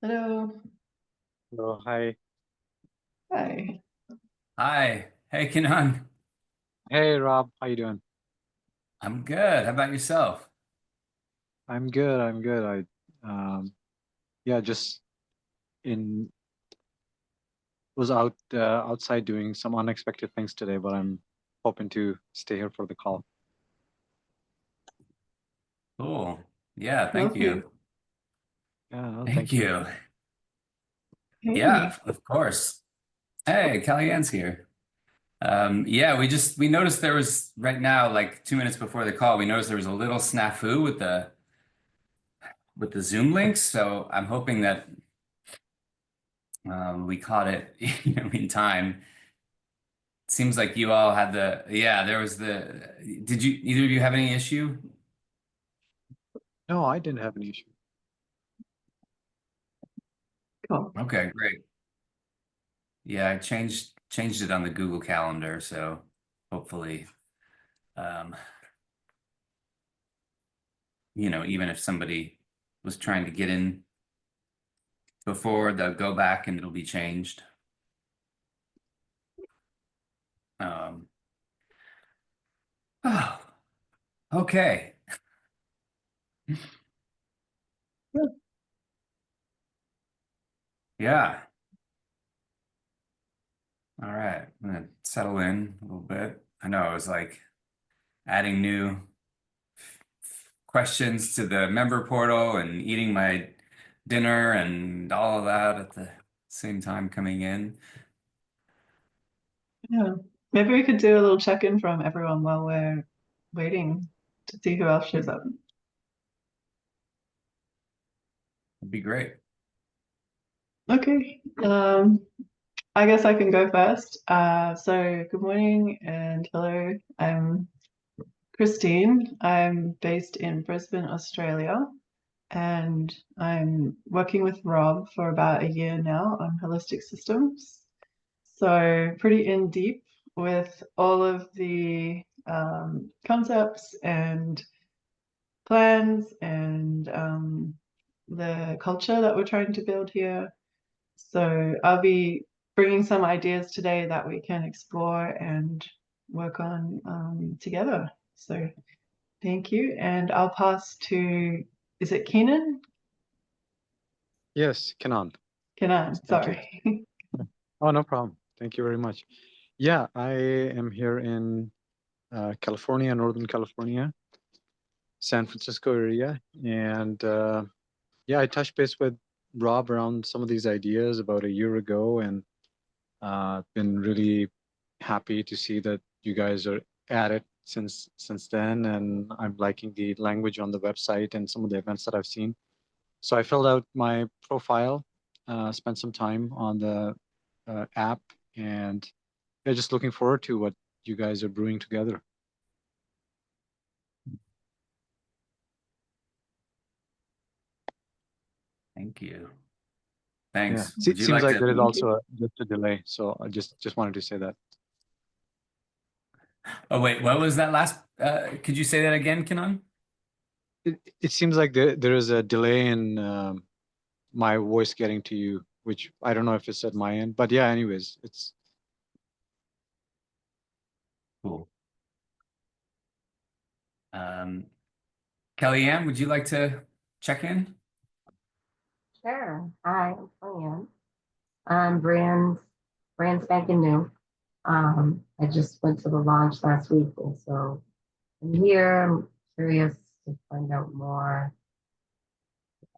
Hello. Hello, hi. Hi. Hi. Hey, Kenan. Hey Rob, how you doing? I'm good. How about yourself? I'm good, I'm good. Yeah, just in was outside doing some unexpected things today, but I'm hoping to stay here for the call. Cool. Yeah, thank Lovely. you. Yeah, no, Thank thank you. you. Yeah, Hey. of course. Hey, Kellyanne's here. Yeah, we noticed there was right now, like 2 minutes before the call, we noticed there was a little snafu with the Zoom links. So I'm hoping that we caught it, in time. Seems like you all had yeah, there was did you either of you have any issue? No, I didn't have any issue. Cool. Okay, great. Yeah, I changed it on the Google Calendar, so hopefully, um, even if somebody was trying to get in before, they'll go back and it'll be changed. Um, oh, okay. Good. Yeah. All right. I'm gonna settle in a little bit. I know I was like adding new questions to the member portal and eating my dinner and all of that at the same time coming in. Yeah. Maybe we could do a little check-in from everyone while we're waiting to see who else shows up. It'd be great. Okay. I guess I can go first. So good morning and hello. I'm Christine. I'm based in Brisbane, Australia, and I'm working with Rob for about a year now on holistic systems. So pretty in deep with all of the concepts and plans and the culture that we're trying to build here. So I'll be bringing some ideas today that we can explore and work on together. So thank you. And I'll pass to, is it Keenan? Yes, Kenan. Kenan, Thank you. sorry. Oh, no problem. Thank you very much. Yeah, I am here in California, Northern California, San Francisco area, and yeah, I touched base with Rob around some of these ideas about a year ago, and been really happy to see that you guys are at it since then, and I'm liking the language on the website and some of the events that I've seen. So I filled out my profile, spent some time on the app, and yeah, just looking forward to what you guys are brewing together. Thank you. Yeah, Thanks. Would you seems like like to? there is Thank you. also just a delay, so I just wanted to say that. Oh, wait, what was that last? Could you say that again, Kenan? It seems like there is a delay in my voice getting to you, which I don't know if it's at my end, but yeah, anyways, it's Cool. Um, Kellyanne, would you like to check in? Sure. Hi, I'm Fran. I'm brand spanking new. I just went to the launch last week, and so I'm here. I'm curious to find out more.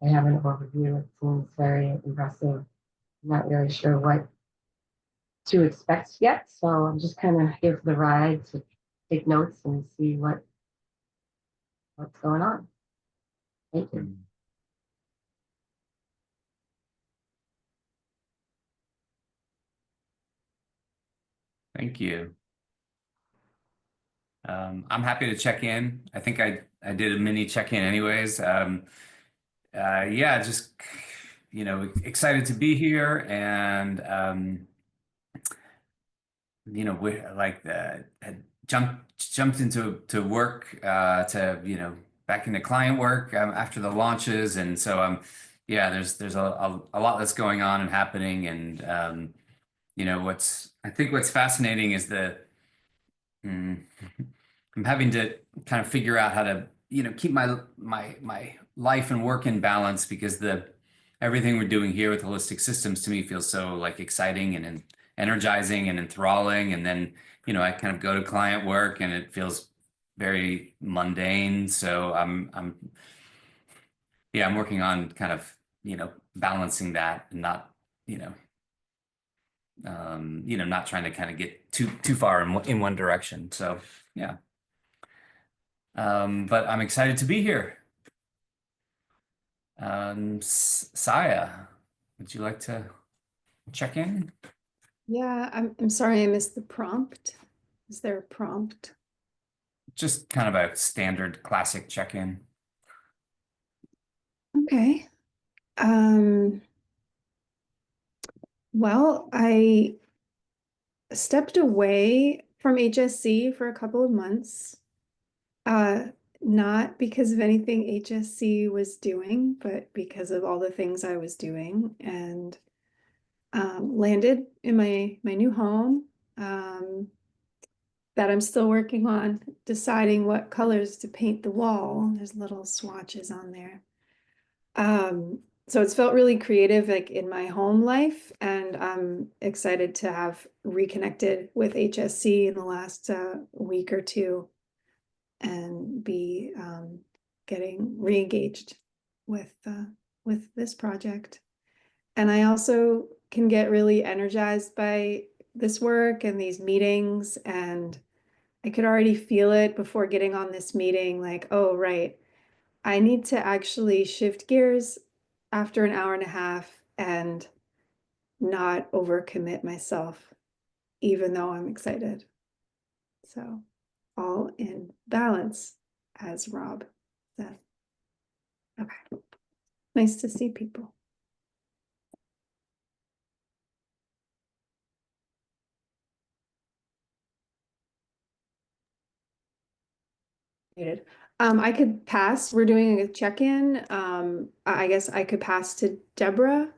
I have an overview. It seems very impressive. I'm not really sure what to expect yet, so I'm just kind of here for the ride to take notes and see what's going on. Thank you. Thank you. I'm happy to check in. I think I did a mini check-in anyways. Yeah, just excited to be here and we like had jumped into work to back into client work after the launches, and so I'm yeah, there's a lot that's going on and happening, and you know, I think what's fascinating is mm, I'm having to kind of figure out how to, you know, keep my life and work in balance, because everything we're doing here with holistic systems to me feels so like exciting and energizing and enthralling. And then, you know, I kind of go to client work and it feels very mundane. So yeah, I'm working on kind of, you know, balancing that and not, not trying to kind of get too far in one direction. So yeah. But I'm excited to be here. Saya, would you like to check in? Yeah, I'm sorry I missed the prompt. Is there a prompt? Just kind of a standard classic check-in. Okay. Well, I stepped away from HSC for a couple of months. Not because of anything HSC was doing, but because of all the things I was doing, and landed in my new home that I'm still working on deciding what colors to paint the wall. There's little swatches on there. So it's felt really creative, like in my home life, and I'm excited to have reconnected with HSC in the last week or two and be getting re-engaged with this project. And I also can get really energized by this work and these meetings, and I could already feel it before getting on this meeting, like, oh, right, I need to actually shift gears after an hour and a half and not overcommit myself, even though I'm excited. So all in balance, as Rob said. Okay. Nice to see people. I could pass. We're doing a check-in. I guess I could pass to Deborah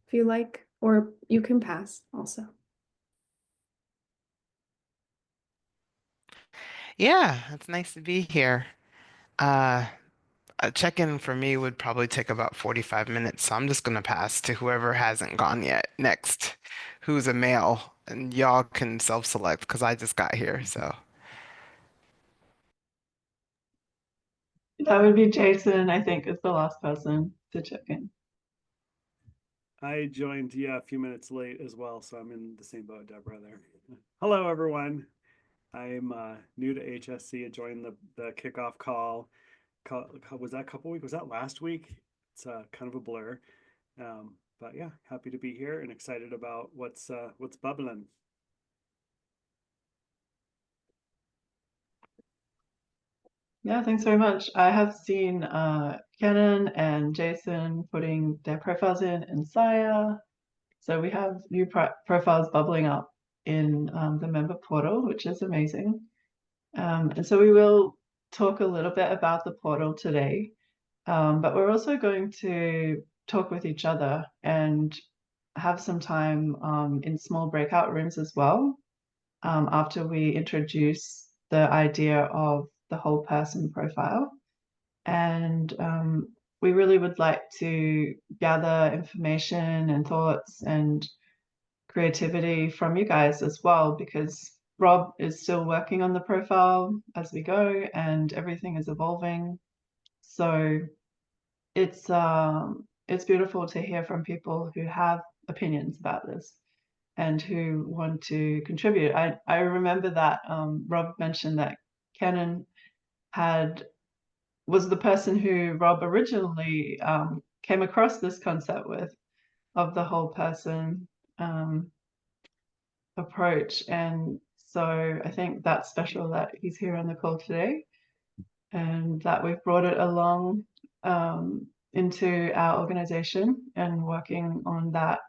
if you like, or you can pass also. Yeah, it's nice to be here. Uh, a check-in for me would probably take about 45 minutes, so I'm just gonna pass to whoever hasn't gone yet next, who's a male, and y'all can self-select because I just got here, so. That would be Jason, I think, is the last person to check in. I joined, a few minutes late as well, so I'm in the same boat, Deborah, there. Hello, everyone. I'm new to HSC. I joined the kickoff call. Was that a couple weeks? Was that last week? It's kind of a blur. But yeah, happy to be here and excited about what's bubbling. Yeah, thanks very much. I have seen Kenan and Jason putting their profiles in Saya. So we have new profiles bubbling up in the member portal, which is amazing. And so we will talk a little bit about the portal today, but we're also going to talk with each other and have some time in small breakout rooms as well, after we introduce the idea of the whole person profile. And we really would like to gather information and thoughts and creativity from you guys as well, because Rob is still working on the profile as we go and everything is evolving. So it's beautiful to hear from people who have opinions about this and who want to contribute. I remember that Rob mentioned that Kenan was the person who Rob originally came across this concept with, of the whole person approach. And so I think that's special that he's here on the call today and that we've brought it along into our organization and working on that.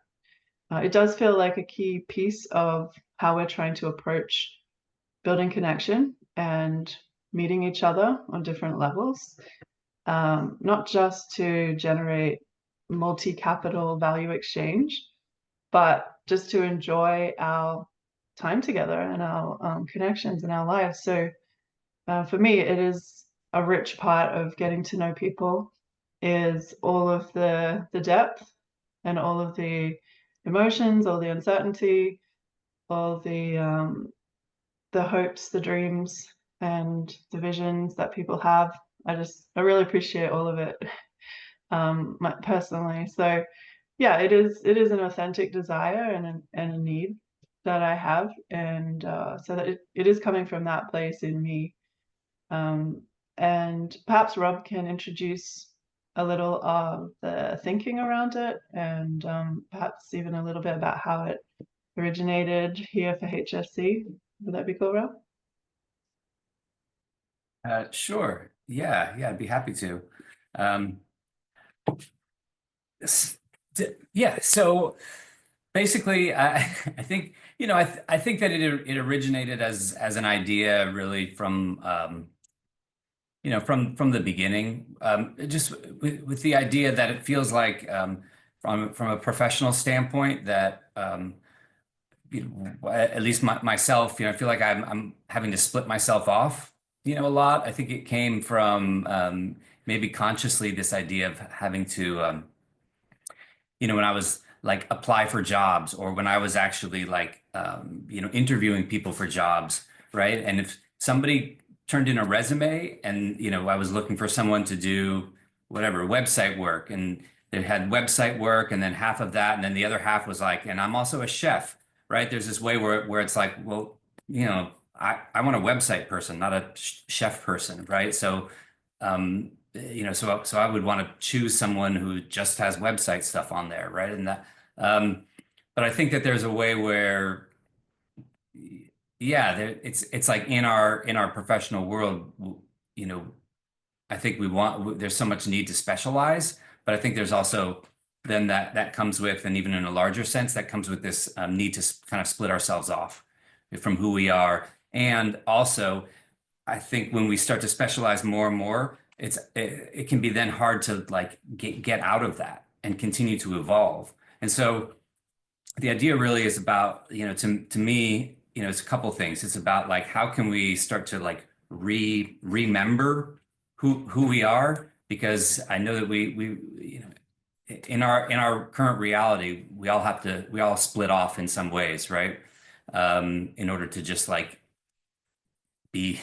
It does feel like a key piece of how we're trying to approach building connection and meeting each other on different levels. not just to generate multi-capital value exchange, but just to enjoy our time together and our connections in our lives. So for me, it is a rich part of getting to know people is all of the depth and all of the emotions, all the uncertainty, all the hopes, the dreams, and the visions that people have. I really appreciate all of it, personally. So yeah, it is an authentic desire and a need that I have, and so that it is coming from that place in me. And perhaps Rob can introduce a little of the thinking around it, and perhaps even a little bit about how it originated here for HSC. Would that be cool, Rob? Sure. Yeah, I'd be happy to. Yeah, so basically, I think, I think that it originated as an idea really from from the beginning, just with the idea that it feels like from a professional standpoint that at least myself, I feel like I'm having to split myself off, a lot. I think it came from maybe consciously this idea of having to when I was like apply for jobs or when I was actually like, interviewing people for jobs, right? And if somebody turned in a resume and, I was looking for someone to do whatever, website work, and they had website work and then half of that. And then the other half was like, and I'm also a chef, right? There's this way where it's like, well, I want a website person, not a chef person, right? So, so I would want to choose someone who just has website stuff on there, right? And that, but I think that there's a way where, yeah, it's like in our professional world, I think there's so much need to specialize, but I think there's also then that comes with, and even in a larger sense, that comes with this need to kind of split ourselves off from who we are, and also. I think when we start to specialize more and more, it can be then hard to like get out of that and continue to evolve. And so the idea really is about, to me, it's a couple things. It's about like how can we start to like remember who we are, because I know that we in our current reality, we all split off in some ways, right? In order to just like be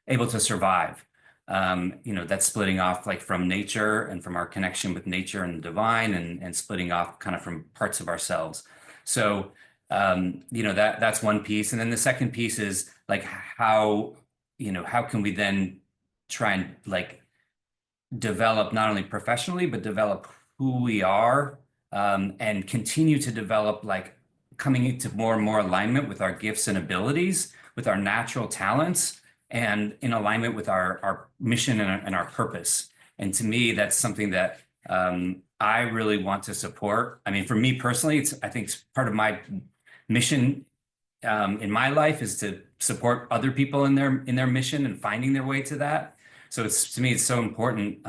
able to survive. That's splitting off like from nature and from our connection with nature and the divine, and splitting off kind of from parts of ourselves. So that's one piece. And then the second piece is like how can we then try and like develop not only professionally, but develop who we are, and continue to develop like coming into more and more alignment with our gifts and abilities, with our natural talents, and in alignment with our mission and our purpose. And to me, that's something that I really want to support. I mean, for me personally, I think it's part of my mission in my life is to support other people in their mission and finding their way to that. So to me, it's so important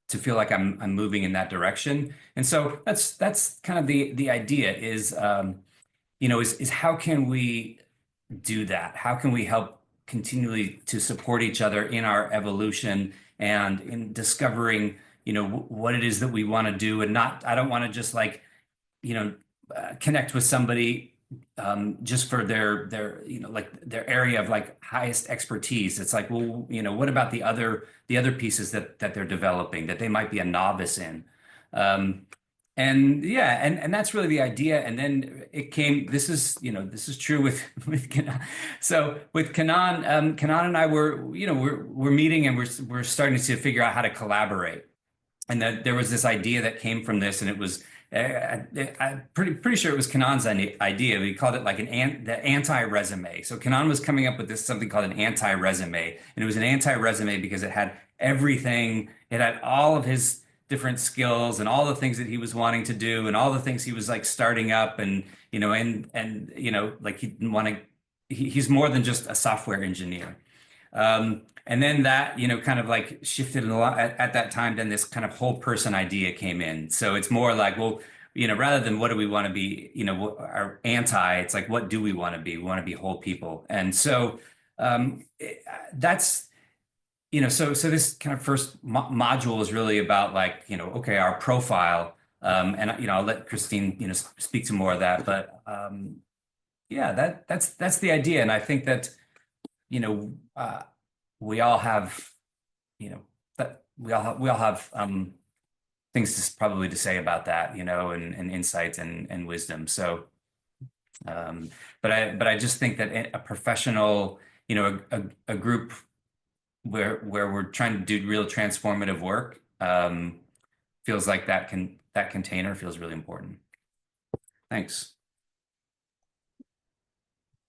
to feel like I'm moving in that direction. And so that's kind of the idea is, is how can we do that? How can we help continually to support each other in our evolution and in discovering, what it is that we want to do, and I don't want to just like, connect with somebody just for their like their area of like highest expertise. It's like, well, what about the other pieces that they're developing that they might be a novice in? And yeah, and that's really the idea. And then it came, this is true with Kanan. So with Kanan, Kanan and I we're meeting, and we're starting to figure out how to collaborate. And that there was this idea that came from this, and it was I'm pretty sure it was Kanan's idea. We called it like the anti-resume. So Kanan was coming up with this something called an anti-resume, and it was an anti-resume because it had everything. It had all of his different skills and all the things that he was wanting to do and all the things he was like starting up, and like he didn't want to. He's more than just a software engineer. And then that, kind of like shifted a lot at that time. Then this kind of whole person idea came in. So it's more like, well, rather than what do we want to be, our anti, it's like, what do we want to be? We want to be whole people. And so that's, so this kind of first module is really about like, okay, our profile. And, I'll let Christine, speak to more of that. But yeah, that's the idea. And I think that, we all have, that we all have things probably to say about that, and insights and wisdom. So, but I just think that a professional, a group where we're trying to do real transformative work, feels like that container feels really important. Thanks.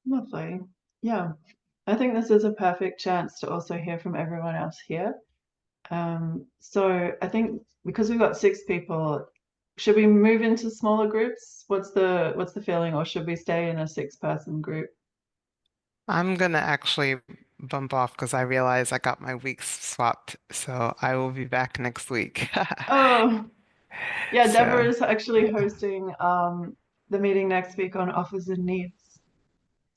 Lovely. Yeah, I think this is a perfect chance to also hear from everyone else here. So I think because we've got 6 people, should we move into smaller groups? What's the feeling, or should we stay in a 6-person group? I'm gonna actually bump off because I realize I got my weeks swapped, so I will be back next week. Oh, yeah, So, Deborah is actually hosting the meeting next week on offers and needs.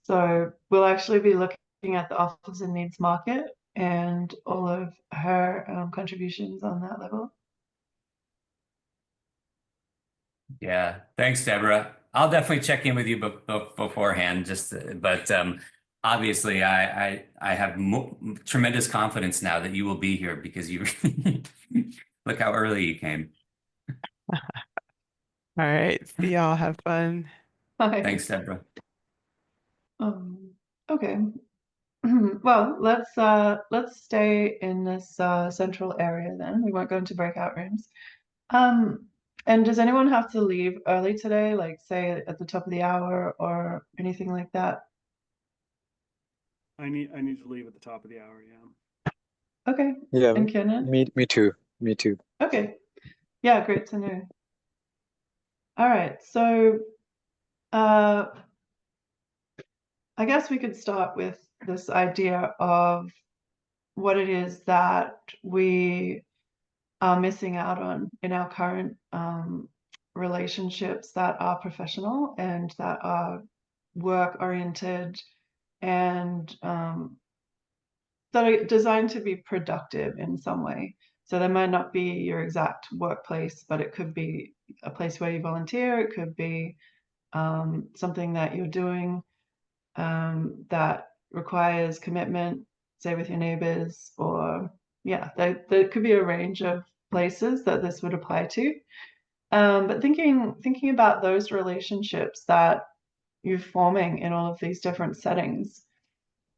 So we'll actually be looking at the offers and needs market and all of her contributions on that level. Yeah, thanks, Deborah. I'll definitely check in with you beforehand. But obviously, I have tremendous confidence now that you will be here because you look how early you came. all right, see y'all, have fun. Hi. Thanks, Deborah. Okay. Well, let's stay in this central area then. We won't go into breakout rooms. And does anyone have to leave early today, like say at the top of the hour or anything like that? I need to leave at the top of the hour. Yeah. Okay. Yeah, And Kenan? me too. Me too. Okay. Yeah, great to know. All right. So I guess we could start with this idea of what it is that we are missing out on in our current relationships that are professional and that are work oriented and that are designed to be productive in some way. So they might not be your exact workplace, but it could be a place where you volunteer. It could be something that you're doing that requires commitment, say with your neighbors, or yeah, there could be a range of places that this would apply to. But thinking about those relationships that you're forming in all of these different settings,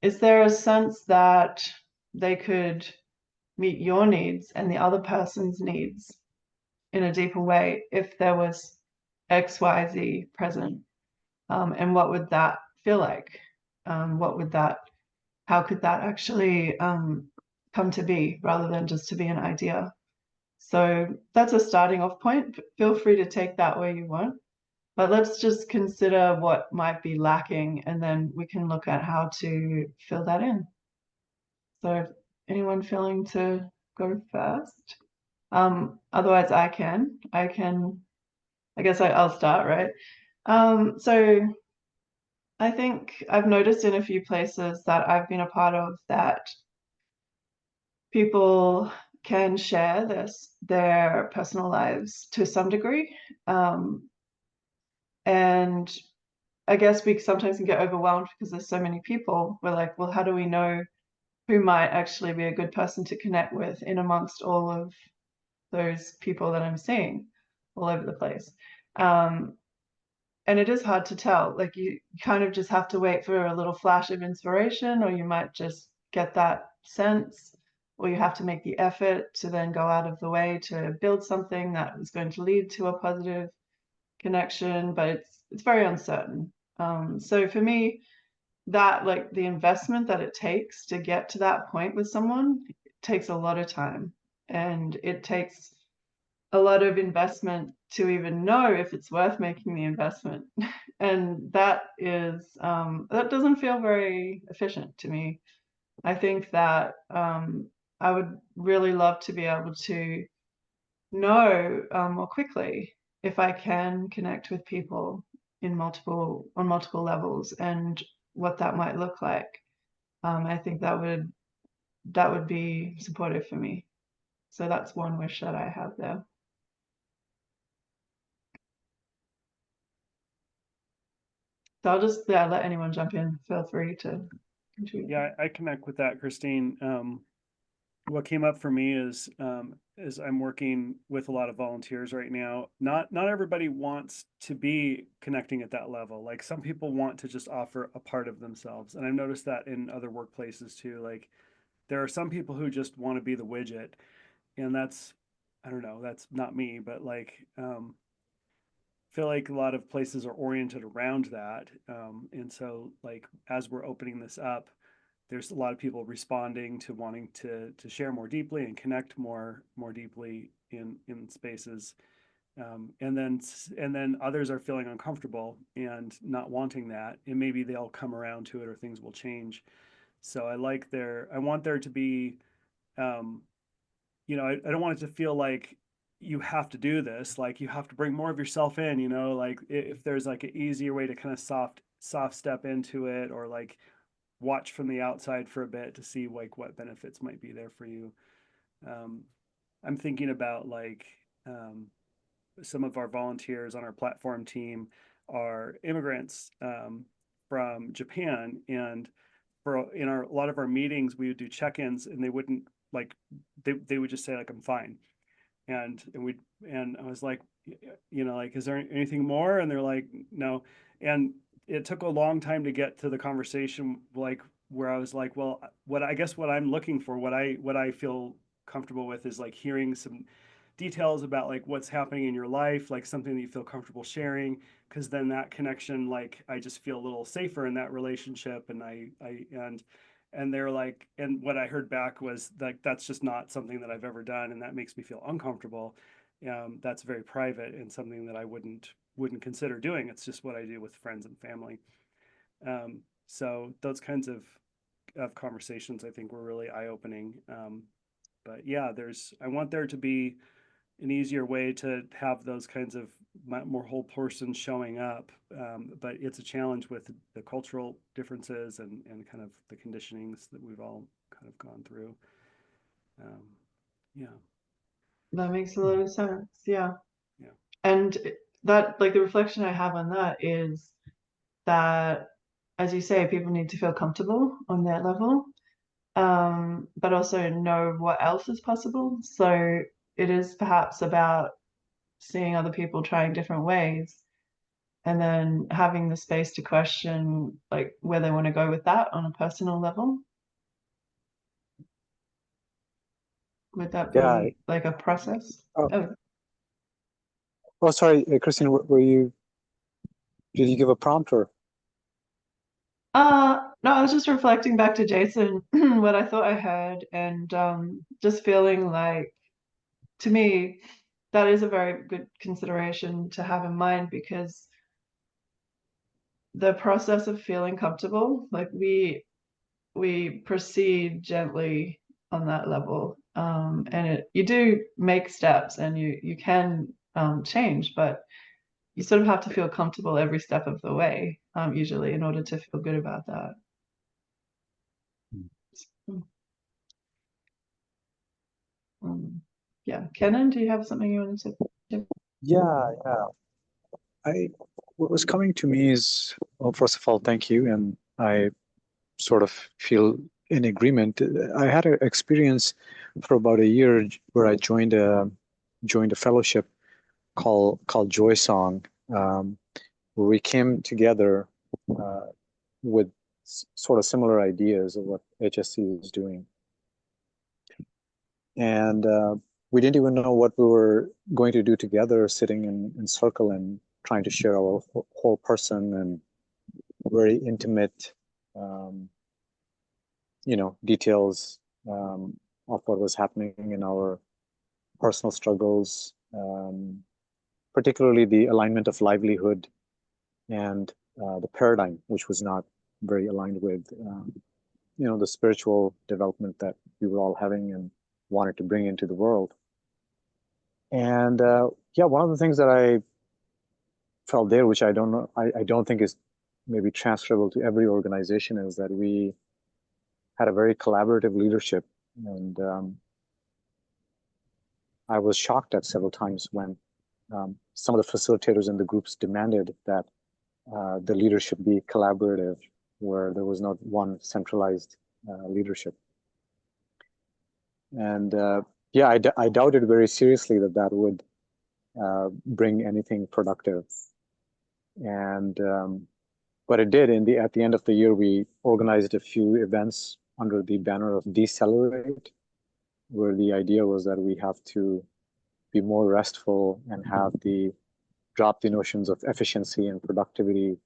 is there a sense that they could meet your needs and the other person's needs in a deeper way if there was XYZ present? And what would that feel like? How could that actually come to be rather than just to be an idea? So that's a starting off point. Feel free to take that where you want, but let's just consider what might be lacking and then we can look at how to fill that in. So anyone feeling to go first? Otherwise I guess I'll start, right? So I think I've noticed in a few places that I've been a part of that people can share their personal lives to some degree. And I guess we sometimes can get overwhelmed because there's so many people. We're like, well, how do we know who might actually be a good person to connect with in amongst all of those people that I'm seeing all over the place? And it is hard to tell. Like you kind of just have to wait for a little flash of inspiration, or you might just get that sense, or you have to make the effort to then go out of the way to build something that is going to lead to a positive connection, but it's very uncertain. So for me, that like the investment that it takes to get to that point with someone takes a lot of time, and it takes a lot of investment to even know if it's worth making the investment. And that is that doesn't feel very efficient to me. I think that I would really love to be able to know more quickly if I can connect with people on multiple levels and what that might look like. I think that would be supportive for me. So that's one wish that I have there. So I'll just let anyone jump in. Feel free to contribute. Yeah, I connect with that, Christine. What came up for me is I'm working with a lot of volunteers right now. Not everybody wants to be connecting at that level. Like some people want to just offer a part of themselves, and I've noticed that in other workplaces too. Like there are some people who just want to be the widget, and that's, I don't know, that's not me, but like feel like a lot of places are oriented around that, and so like as we're opening this up, there's a lot of people responding to wanting to share more deeply and connect more deeply in spaces, and then others are feeling uncomfortable and not wanting that, and maybe they'll come around to it or things will change. So I want there to be, um, I don't want it to feel like you have to do this, like you have to bring more of yourself in, like if there's like an easier way to kind of soft step into it, or like watch from the outside for a bit to see like what benefits might be there for you. Um, I'm thinking about like some of our volunteers on our platform team are immigrants from Japan, and in a lot of our meetings we would do check-ins, and they wouldn't like they would just say like I'm fine, and I was like, like, is there anything more? And they're like, no. And it took a long time to get to the conversation, like where I was like, well, what I'm looking for, what I feel comfortable with is like hearing some details about like what's happening in your life, like something that you feel comfortable sharing, because then that connection, like I just feel a little safer in that relationship. And and they're like, and what I heard back was like, that's just not something that I've ever done, and that makes me feel uncomfortable. That's very private and something that I wouldn't consider doing. It's just what I do with friends and family. So those kinds of conversations, I think, were really eye-opening. But yeah, I want there to be an easier way to have those kinds of more whole person showing up. But it's a challenge with the cultural differences and kind of the conditionings that we've all kind of gone through. Yeah. That makes a lot of sense. Yeah. Yeah. And that, like, the reflection I have on that is that, as you say, people need to feel comfortable on their level, but also know what else is possible. So it is perhaps about seeing other people trying different ways and then having the space to question like where they want to go with that on a personal level. Would that Yeah. be like a process? Oh, oh sorry, Christine, did you give a prompt or? No, I was just reflecting back to Jason, what I thought I heard, and just feeling like, to me, that is a very good consideration to have in mind, because the process of feeling comfortable, like we proceed gently on that level, and you do make steps, and you can change, but you sort of have to feel comfortable every step of the way, usually, in order to feel good about that. Yeah, Kenan, do you have something you wanted to? Yeah. What was coming to me is, well, first of all, thank you. And I sort of feel in agreement. I had an experience for about a year where I joined a fellowship called Joy Song, where we came together with sort of similar ideas of what HSC is doing. And we didn't even know what we were going to do together, sitting in circle and trying to share our whole person and very intimate, details of what was happening in our personal struggles, particularly the alignment of livelihood and the paradigm, which was not very aligned with the spiritual development that we were all having and wanted to bring into the world. And yeah, one of the things that I felt there, which I don't know, I don't think is maybe transferable to every organization, is that we had a very collaborative leadership. And I was shocked at several times when some of the facilitators in the groups demanded that the leadership be collaborative, where there was not one centralized leadership. And yeah, I doubted very seriously that that would bring anything productive. And but it did. At the end of the year, we organized a few events under the banner of Decelerate, where the idea was that we have to be more restful and have drop the notions of efficiency and productivity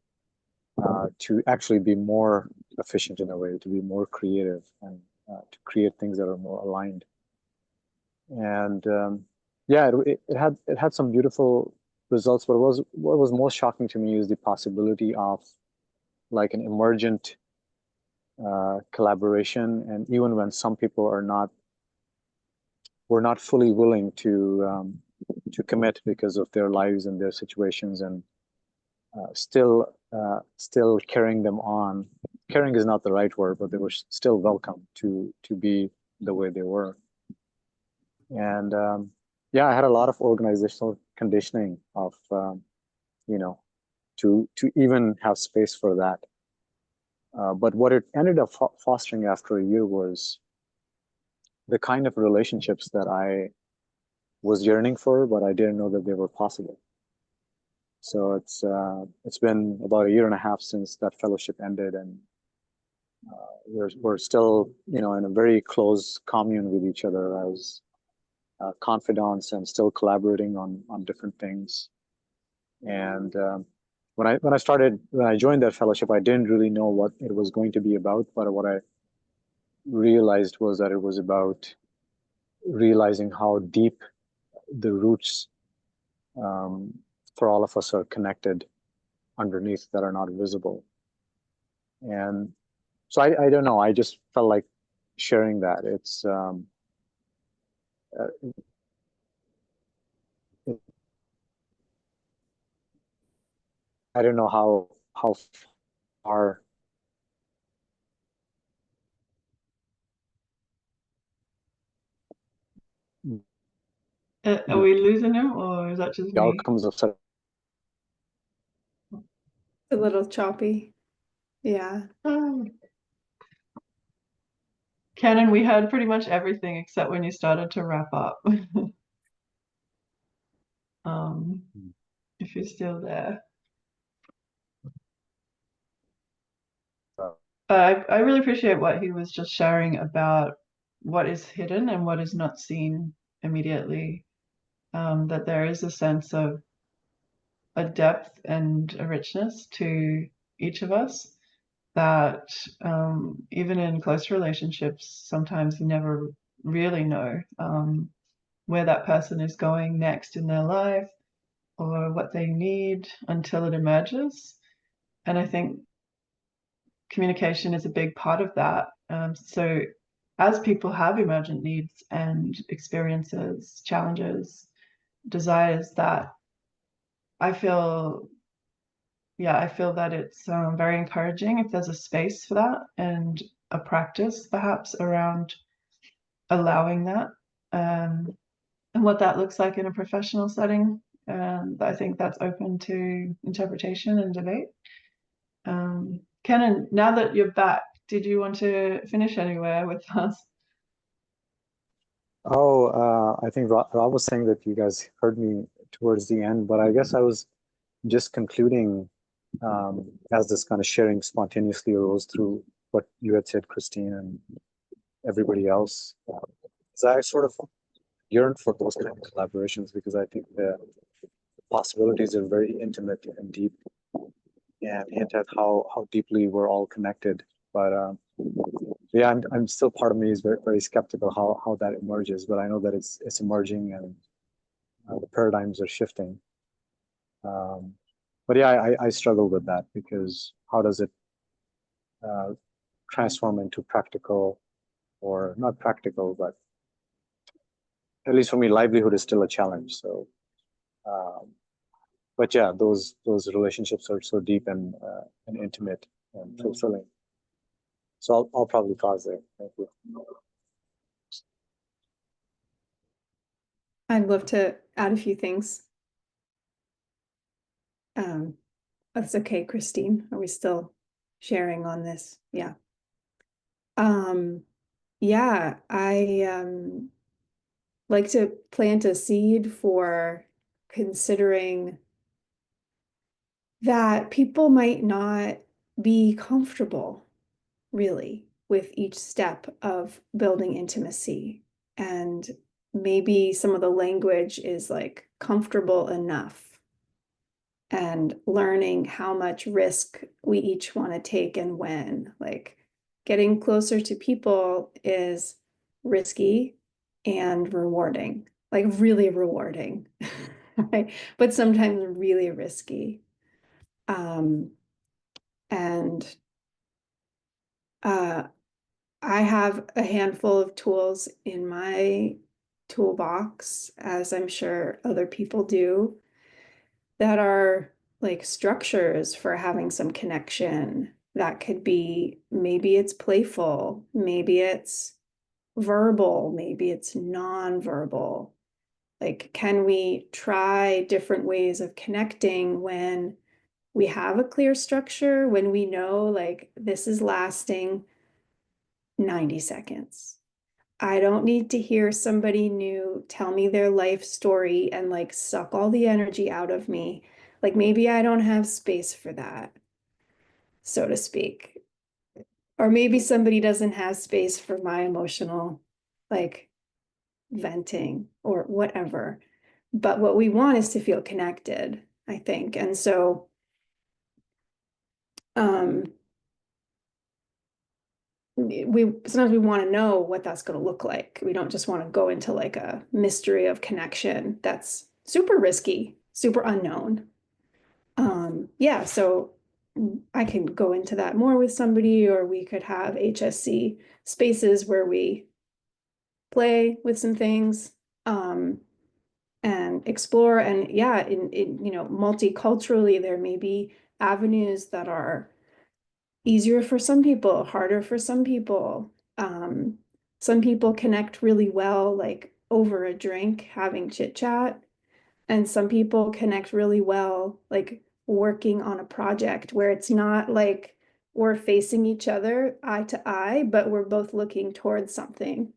to actually be more efficient in a way, to be more creative and to create things that are more aligned. And yeah, it had some beautiful results, but what was most shocking to me is the possibility of like an emergent collaboration. And even when some people were not fully willing to commit because of their lives and their situations, and still carrying them on. Caring is not the right word, but they were still welcome to be the way they were. And yeah, I had a lot of organizational conditioning of to even have space for that. But what it ended up fostering after a year was the kind of relationships that I was yearning for, but I didn't know that they were possible. So it's been about a year and a half since that fellowship ended, and we're still in a very close commune with each other as confidants, and still collaborating on different things. And when I joined that fellowship, I didn't really know what it was going to be about, but what I realized was that it was about realizing how deep the roots for all of us are connected underneath that are not visible. And so I don't know, I just felt like sharing that. It's I don't know how far. Are we losing him, or is that just The me? outcomes of such. A little choppy. Yeah. Oh. Canon, we heard pretty much everything except when you started to wrap up. If you're still there. I really appreciate what he was just sharing about what is hidden and what is not seen immediately. That there is a sense of a depth and a richness to each of us that even in close relationships, sometimes you never really know where that person is going next in their life or what they need until it emerges. And I think communication is a big part of that. So as people have emergent needs and experiences, challenges, desires, that I feel that it's very encouraging if there's a space for that and a practice perhaps around allowing that, and what that looks like in a professional setting. I think that's open to interpretation and debate. Kenan, now that you're back, did you want to finish anywhere with us? Oh, I think Rob was saying that you guys heard me towards the end, but I guess I was just concluding as this kind of sharing spontaneously arose through what you had said, Christine, and everybody else. So I sort of yearn for those kind of collaborations, because I think the possibilities are very intimate and deep, and hint at how deeply we're all connected. But yeah, I'm still, part of me is very, very skeptical how that emerges, but I know that it's emerging, and the paradigms are shifting. But yeah, I struggle with that, because how does it transform into practical, or not practical, but at least for me, livelihood is still a challenge. So, but yeah, those relationships are so deep and intimate and fulfilling. So I'll probably pause there. Thank you. I'd love to add a few things. That's okay, Christine. Are we still sharing on this? Yeah. Yeah, I like to plant a seed for considering that people might not be comfortable really with each step of building intimacy. And maybe some of the language is like comfortable enough, and learning how much risk we each want to take and when. Like getting closer to people is risky and rewarding, like really rewarding, right? But sometimes really risky. And I have a handful of tools in my toolbox, as I'm sure other people do, that are like structures for having some connection. That could be, maybe it's playful, maybe it's verbal, maybe it's non-verbal. Like, can we try different ways of connecting when we have a clear structure, when we know like this is lasting 90 seconds? I don't need to hear somebody new tell me their life story and like suck all the energy out of me. Like maybe I don't have space for that, so to speak. Or maybe somebody doesn't have space for my emotional like venting or whatever. But what we want is to feel connected, I think. And so we sometimes we want to know what that's going to look like. We don't just want to go into like a mystery of connection that's super risky, super unknown. Yeah, so I can go into that more with somebody, or we could have HSC spaces where we play with some things and explore. And yeah, in you know, multiculturally, there may be avenues that are easier for some people, harder for some people. Some people connect really well, like over a drink, having chit chat. And some people connect really well, like working on a project where it's not like we're facing each other eye to eye, but we're both looking towards something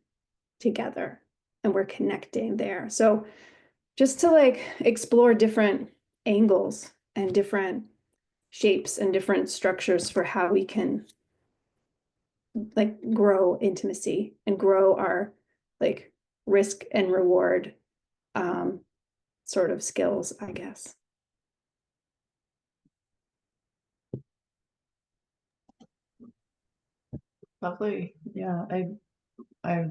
together and we're connecting there. So just to like explore different angles and different shapes and different structures for how we can like grow intimacy and grow our like risk and reward sort of skills, I guess. Lovely. Yeah, I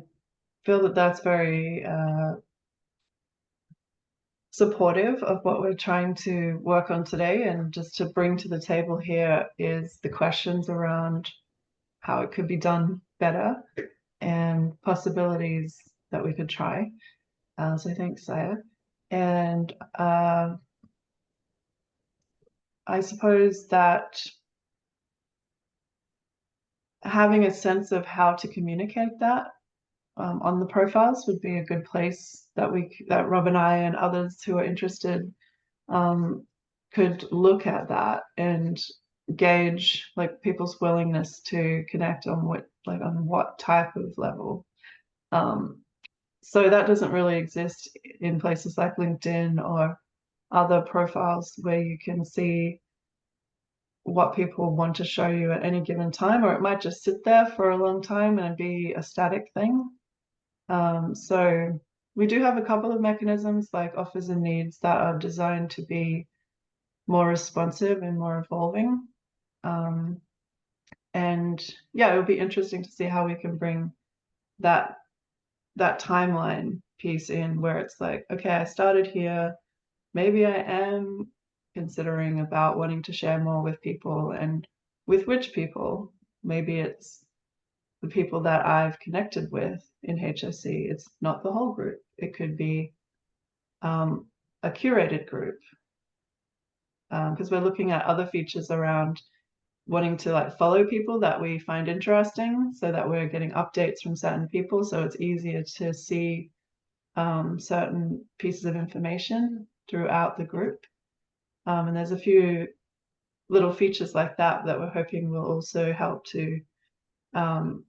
feel that that's very supportive of what we're trying to work on today. And just to bring to the table here is the questions around how it could be done better and possibilities that we could try. So thanks, Saya. And I suppose that having a sense of how to communicate that on the profiles would be a good place that Rob and I and others who are interested could look at that and gauge like people's willingness to connect on what type of level. So that doesn't really exist in places like LinkedIn or other profiles where you can see what people want to show you at any given time, or it might just sit there for a long time and be a static thing. So we do have a couple of mechanisms like offers and needs that are designed to be more responsive and more evolving. And yeah, it would be interesting to see how we can bring that timeline piece in, where it's like, okay, I started here, maybe I am considering about wanting to share more with people, and with which people. Maybe it's the people that I've connected with in HSC. It's not the whole group. It could be a curated group, because we're looking at other features around wanting to like follow people that we find interesting, so that we're getting updates from certain people, so it's easier to see certain pieces of information throughout the group. And there's a few little features like that that we're hoping will also help to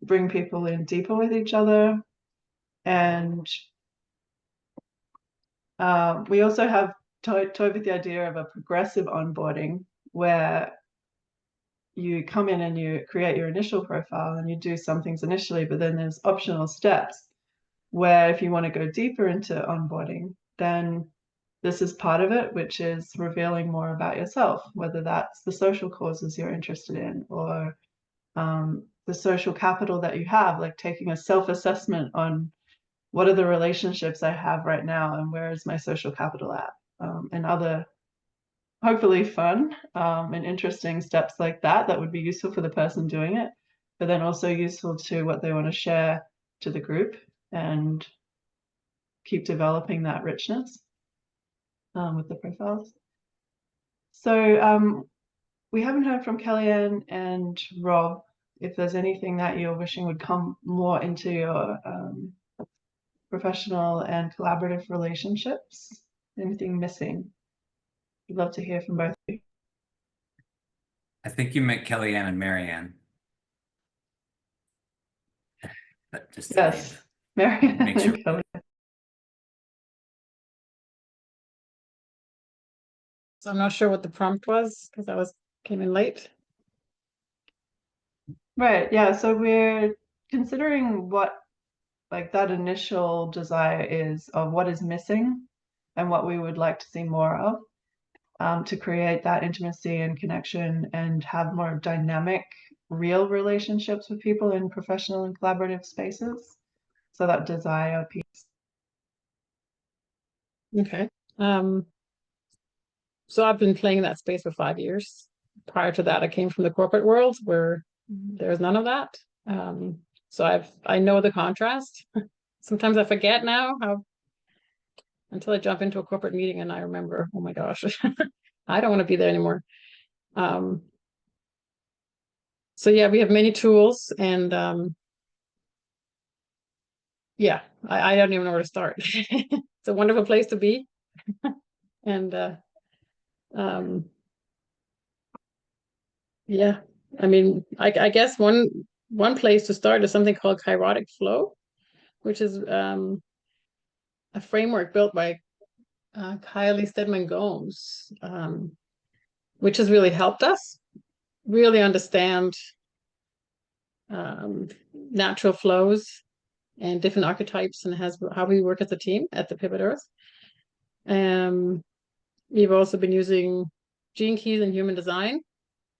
bring people in deeper with each other. And we also have toyed with the idea of a progressive onboarding, where you come in and you create your initial profile and you do some things initially, but then there's optional steps where if you want to go deeper into onboarding, then this is part of it, which is revealing more about yourself, whether that's the social causes you're interested in, or the social capital that you have, like taking a self-assessment on what are the relationships I have right now and where is my social capital at, and other hopefully fun and interesting steps like that that would be useful for the person doing it, but then also useful to what they want to share to the group and keep developing that richness with the profiles. So we haven't heard from Kellyanne and Rob. If there's anything that you're wishing would come more into your professional and collaborative relationships, anything missing, we'd love to hear from both of you. I think you meant Kellyanne and Marianne. But just to Yes, Marianne make sure. and Kellyanne. So I'm not sure what the prompt was because I came in late. Right, yeah, so we're considering what like that initial desire is of what is missing and what we would like to see more of, to create that intimacy and connection and have more dynamic, real relationships with people in professional and collaborative spaces. So that desire piece. Okay. So I've been playing in that space for 5 years. Prior to that, I came from the corporate world where there's none of that. So I know the contrast. Sometimes I forget now until I jump into a corporate meeting and I remember, oh my gosh, I don't want to be there anymore. So yeah, we have many tools and yeah, I don't even know where to start. It's a wonderful place to be. And yeah, I mean, I guess one place to start is something called Kairotic Flow, which is a framework built by Kylie Stedman Gomes, which has really helped us really understand natural flows and different archetypes and how we work as a team at the Pivot Earth. We've also been using Gene Keys and Human Design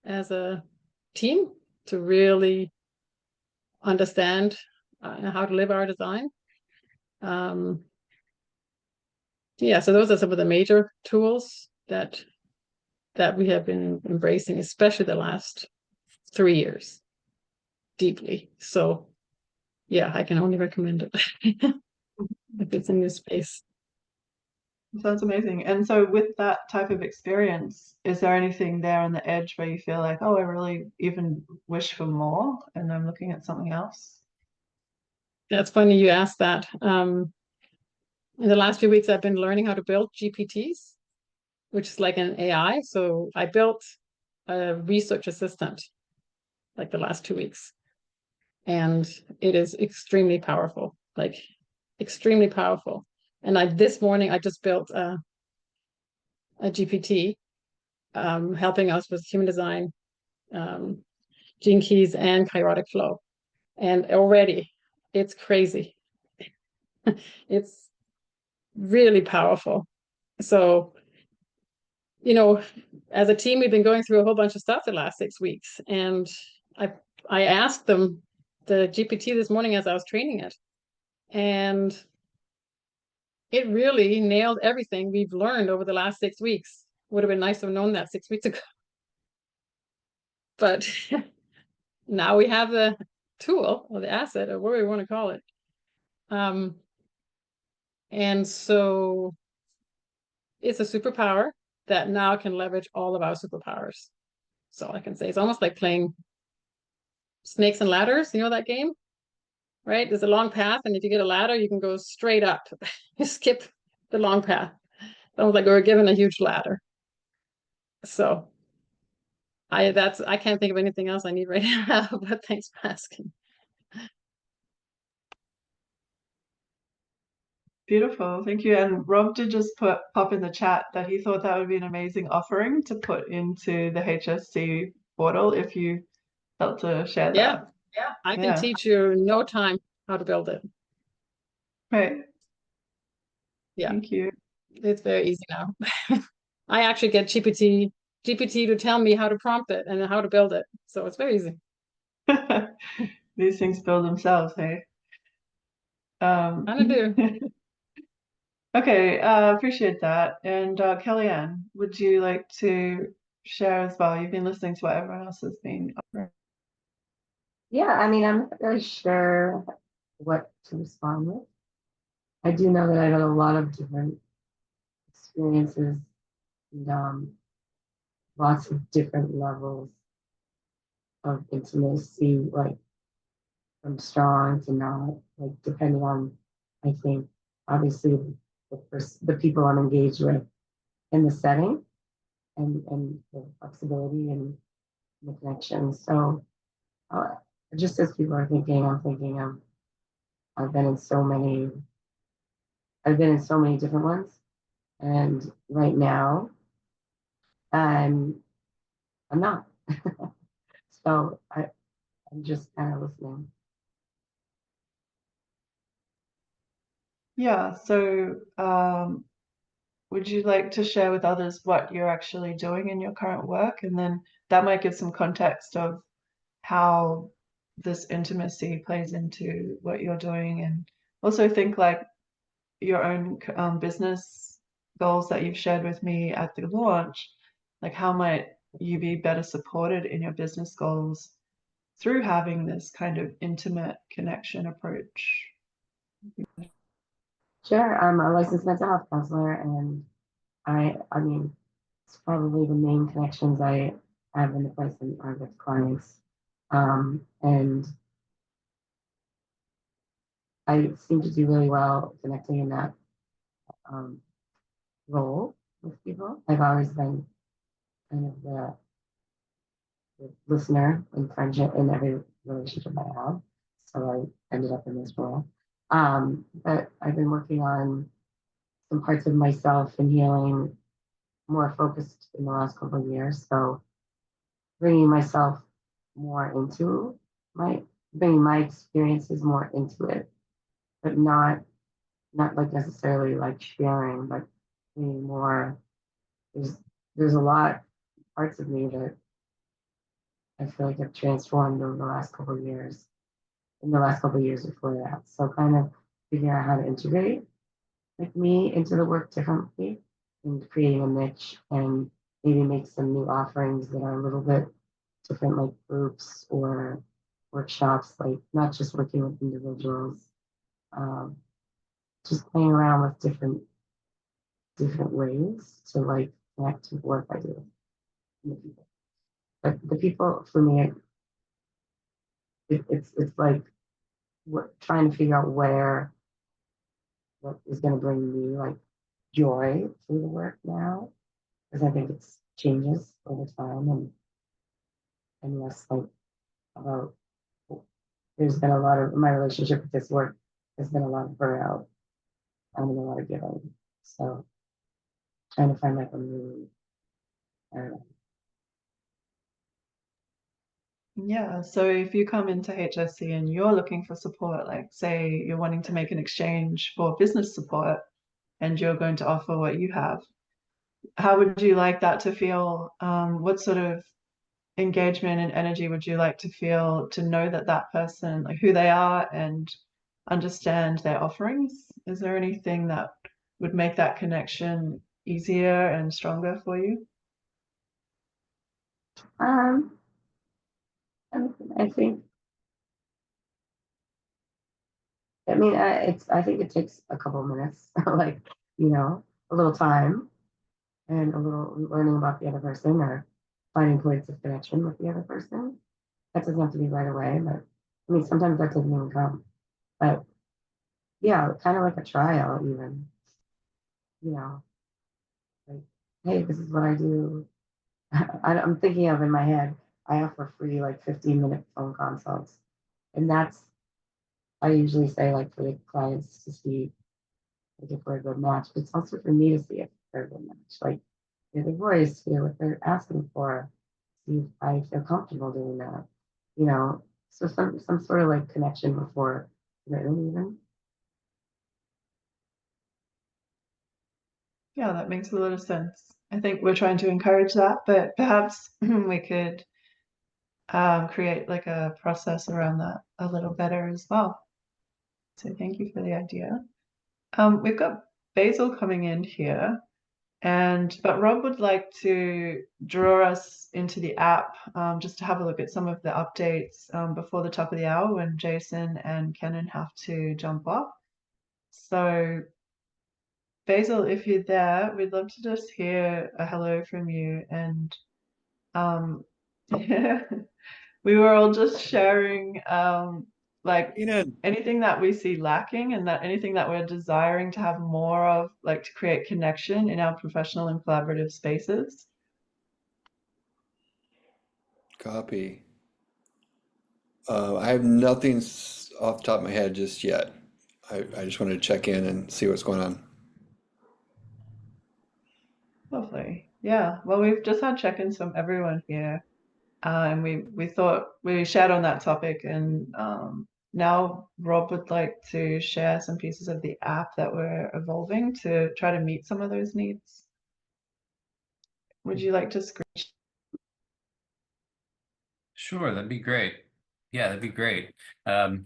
as a team to really understand how to live our design. Yeah, so those are some of the major tools that we have been embracing, especially the last 3 years, deeply. So yeah, I can only recommend it if it's in your space. Sounds amazing. And so with that type of experience, is there anything there on the edge where you feel like, oh, I really even wish for more and I'm looking at something else? That's funny you asked that. In the last few weeks, I've been learning how to build GPTs, which is like an AI. So I built a research assistant like the last 2 weeks. And it is extremely powerful, like extremely powerful. And this morning I just built a GPT helping us with human design, Gene Keys and Kairotic Flow. And already it's crazy. It's really powerful. So, you know, as a team, we've been going through a whole bunch of stuff the last 6 weeks. And I asked them, the GPT this morning as I was training it, and it really nailed everything we've learned over the last 6 weeks. Would have been nice to have known that 6 weeks ago. But now we have the tool or the asset or whatever you want to call it. And so it's a superpower that now can leverage all of our superpowers. So I can say it's almost like playing snakes and ladders. You know that game, right? There's a long path, and if you get a ladder, you can go straight up. You skip the long path. It's almost like we were given a huge ladder. So I can't think of anything else I need right now, but thanks for asking. Beautiful, thank you. And Rob did just pop in the chat that he thought that would be an amazing offering to put into the HSC portal if you felt to share that. Yeah, I can Yeah. teach you in no time how to build it. Right. Yeah. Thank you. It's very easy now. I actually get GPT to tell me how to prompt it and how to build it. So it's very easy. These things build themselves, hey? Kind of do. Okay, appreciate that. And Kellyanne, would you like to share as well? You've been listening to what everyone else has been offering. Yeah, I mean, I'm not really sure what to respond with. I do know that I've had a lot of different experiences and lots of different levels of intimacy, like from strong to not, like depending on, I think, obviously the people I'm engaged with in the setting and the flexibility and the connection. So just as people are thinking, I'm thinking of I've been in so many different ones, and right now I'm not. So I'm just kind of listening. Yeah, so would you like to share with others what you're actually doing in your current work? And then that might give some context of how this intimacy plays into what you're doing, and also think like your own business goals that you've shared with me at the launch, like how might you be better supported in your business goals through having this kind of intimate connection approach? Sure, I'm a licensed mental health counselor, and I mean, it's probably the main connections I have in the person are with clients, and I seem to do really well connecting in that um, role with people. I've always been kind of the listener in friendship in every relationship I have, so I ended up in this role. But I've been working on some parts of myself and healing more focused in the last couple of years. So bringing myself more into bringing my experiences more into it, but not like necessarily like sharing, but being more. There's a lot parts of me that I feel like have transformed over the last couple of years. In the last couple of years before that, so kind of figuring out how to integrate like me into the work differently and creating a niche and maybe make some new offerings that are a little bit different, like groups or workshops, like not just working with individuals, um, just playing around with different ways to like connect with work I do and the people. But the people for me, it's like trying to figure out what is going to bring me like joy through the work now, because I think it's changes over time and less like about. There's been a lot of my relationship with this work. There's been a lot of burnout and a lot of giving. So trying to find like a new. I don't know. Yeah, so if you come into HSC and you're looking for support, like say you're wanting to make an exchange for business support and you're going to offer what you have, how would you like that to feel? What sort of engagement and energy would you like to feel to know that that person, like who they are and understand their offerings? Is there anything that would make that connection easier and stronger for you? Um, I think I mean, I think it takes a couple of minutes, like, you know, a little time and a little learning about the other person or finding points of connection with the other person. That doesn't have to be right away, but I mean, sometimes that doesn't even come. But yeah, kind of like a trial, even, you know, like, hey, this is what I do. I'm thinking of in my head, I offer free like 15-minute phone consults. And that's, I usually say, like, for the clients to see like if we're a good match, but it's also for me to see if they're a good match. Like, hear their voice, hear what they're asking for, see if I feel comfortable doing that, you know. So some sort of like connection before written even. Yeah, that makes a lot of sense. I think we're trying to encourage that, but perhaps we could create like a process around that a little better as well. So thank you for the idea. We've got Basil coming in here, but Rob would like to draw us into the app just to have a look at some of the updates before the top of the hour when Jason and Kenan have to jump off. So Basil, if you're there, we'd love to just hear a hello from you. And we were all just sharing like anything that we see lacking and that anything that we're desiring to have more of, like to create connection in our professional and collaborative spaces. Copy. I have nothing off the top of my head just yet. I just wanted to check in and see what's going on. Lovely. Yeah. Well, we've just had check-ins from everyone here. And we thought we shared on that topic, and now Rob would like to share some pieces of the app that we're evolving to try to meet some of those needs. Would you like to screen? Sure, that'd be great. Yeah, that'd be great. Yeah,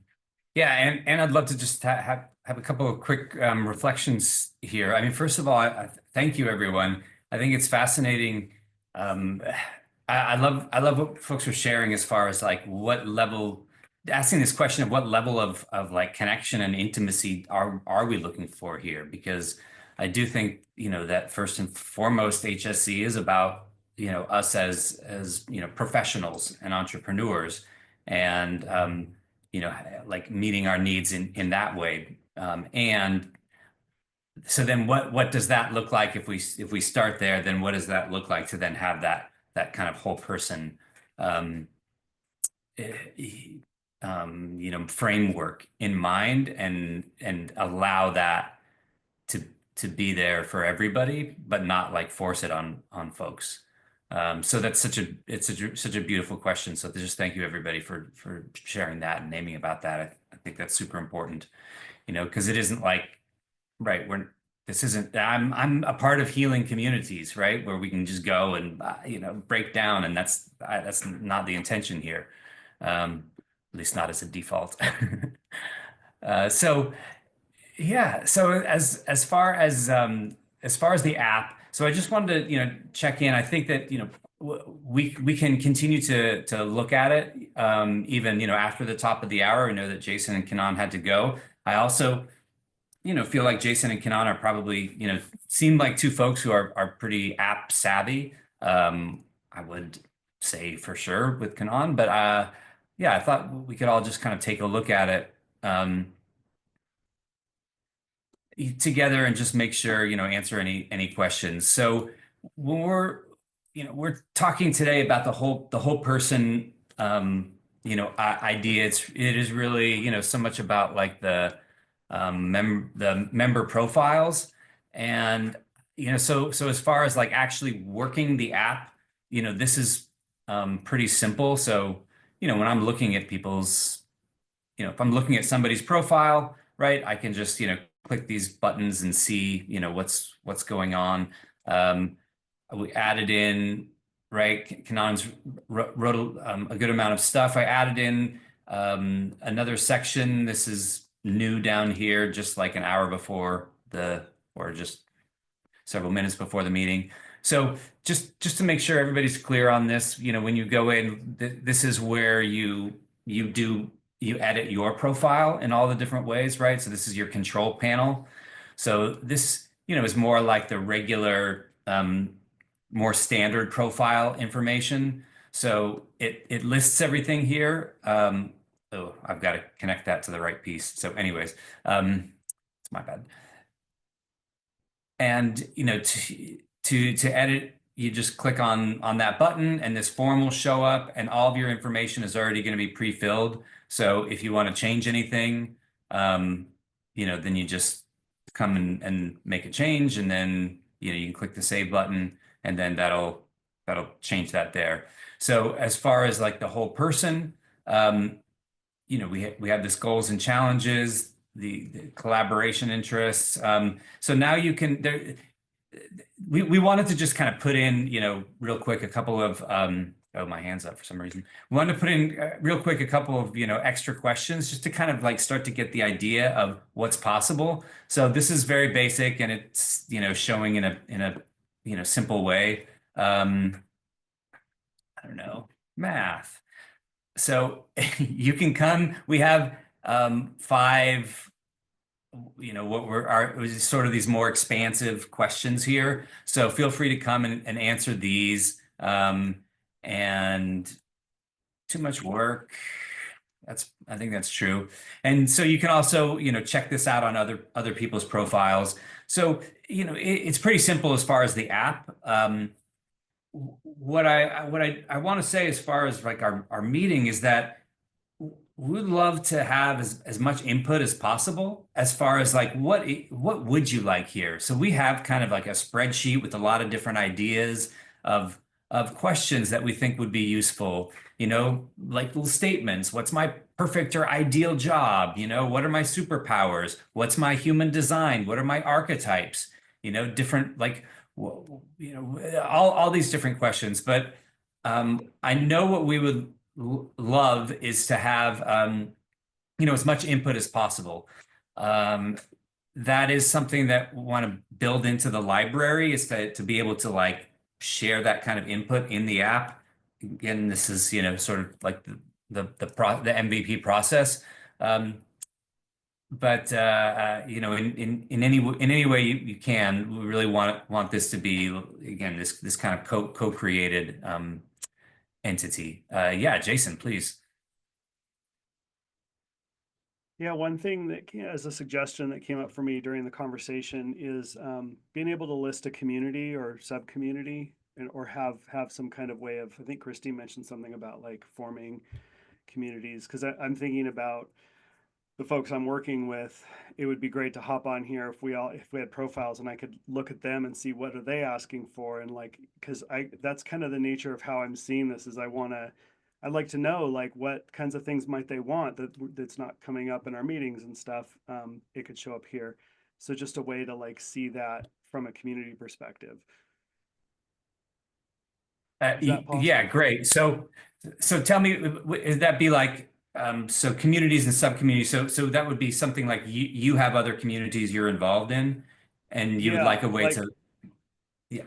and I'd love to just have a couple of quick reflections here. I mean, first of all, I thank you, everyone. I think it's fascinating. I love what folks are sharing as far as like what level, asking this question of what level of like connection and intimacy are we looking for here? Because I do think, you know, that first and foremost, HSC is about, you know, us as you know, professionals and entrepreneurs, and you know, like meeting our needs in that way. And so then what does that look like if we start there? Then what does that look like to then have that kind of whole person you know, framework in mind, and allow that to be there for everybody, but not like force it on folks. So that's such a beautiful question. So just thank you, everybody, for sharing that and naming about that. I think that's super important, you know, because it isn't like, right, I'm a part of healing communities, right, where we can just go and you know, break down, and that's not the intention here, at least not as a default. So yeah, so as far as the app, so I just wanted to, you know, check in. I think that, you know, we can continue to look at it even, you know, after the top of the hour. I know that Jason and Kanan had to go. I also, you know, feel like Jason and Kanan are probably, you know, seem like two folks who are pretty app savvy. I would say for sure with Kanan, but yeah, I thought we could all just kind of take a look at it together and just make sure, you know, answer any questions. So when we're talking today about the whole person, you know, idea, it is really, you know, so much about like the member profiles. And you know, so as far as like actually working the app, you know, this is pretty simple. So you know, when I'm looking at people's, you know, if I'm looking at somebody's profile, right, I can just, you know, click these buttons and see, you know, what's going on. We added in, right, Kanan's wrote a good amount of stuff. I added in another section. This is new down here, just like an hour before or just several minutes before the meeting. So just to make sure everybody's clear on this, you know, when you go in, this is where you do you edit your profile in all the different ways, right? So this is your control panel. So this, is more like the regular, more standard profile information. So it lists everything here. Oh, I've got to connect that to the right piece. So anyways, it's my bad. And to edit, you just click on that button and this form will show up and all of your information is already going to be pre-filled. So if you want to change anything, then you just come and make a change, and then you can click the save button, and then that'll change that there. So as far as like the whole person, we have this goals and challenges, the collaboration interests. So now you can there. We wanted to just kind of put in, real quick, a couple of oh, my hand's up for some reason. We wanted to put in real quick a couple of extra questions just to kind of like start to get the idea of what's possible. So this is very basic and it's showing in a simple way. I don't know, math. So you can come. We have 5. It was sort of these more expansive questions here. So feel free to come and answer these. And too much work. I think that's true. And so you can also, check this out on other people's profiles. So, it's pretty simple as far as the app. What I want to say as far as like our meeting is that we'd love to have as much input as possible as far as like what would you like here. So we have kind of like a spreadsheet with a lot of different ideas of questions that we think would be useful, like little statements. What's my perfect or ideal job? What are my superpowers? What's my human design? What are my archetypes? Different like all these different questions. But I know what we would love is to have as much input as possible. That is something that we want to build into the library, is to be able to like share that kind of input in the app. Again, this is sort of like the MVP process. But in any way you can, we really want this to be, again, this kind of co-created entity. Yeah, Jason, please. Yeah, one thing that as a suggestion that came up for me during the conversation is being able to list a community or sub-community, or have some kind of way of, I think Christine mentioned something about like forming communities, because I'm thinking about the folks I'm working with. It would be great to hop on here if we had profiles and I could look at them and see what are they asking for, and like, because that's kind of the nature of how I'm seeing this, is I'd like to know like what kinds of things might they want that's not coming up in our meetings and stuff. It could show up here. So just a way to like see that from a community perspective. Is that possible? Yeah, great. So tell me, would that be like so communities and sub-communities? So that would be something like you have other communities you're involved in, and you would like a way to. Yeah.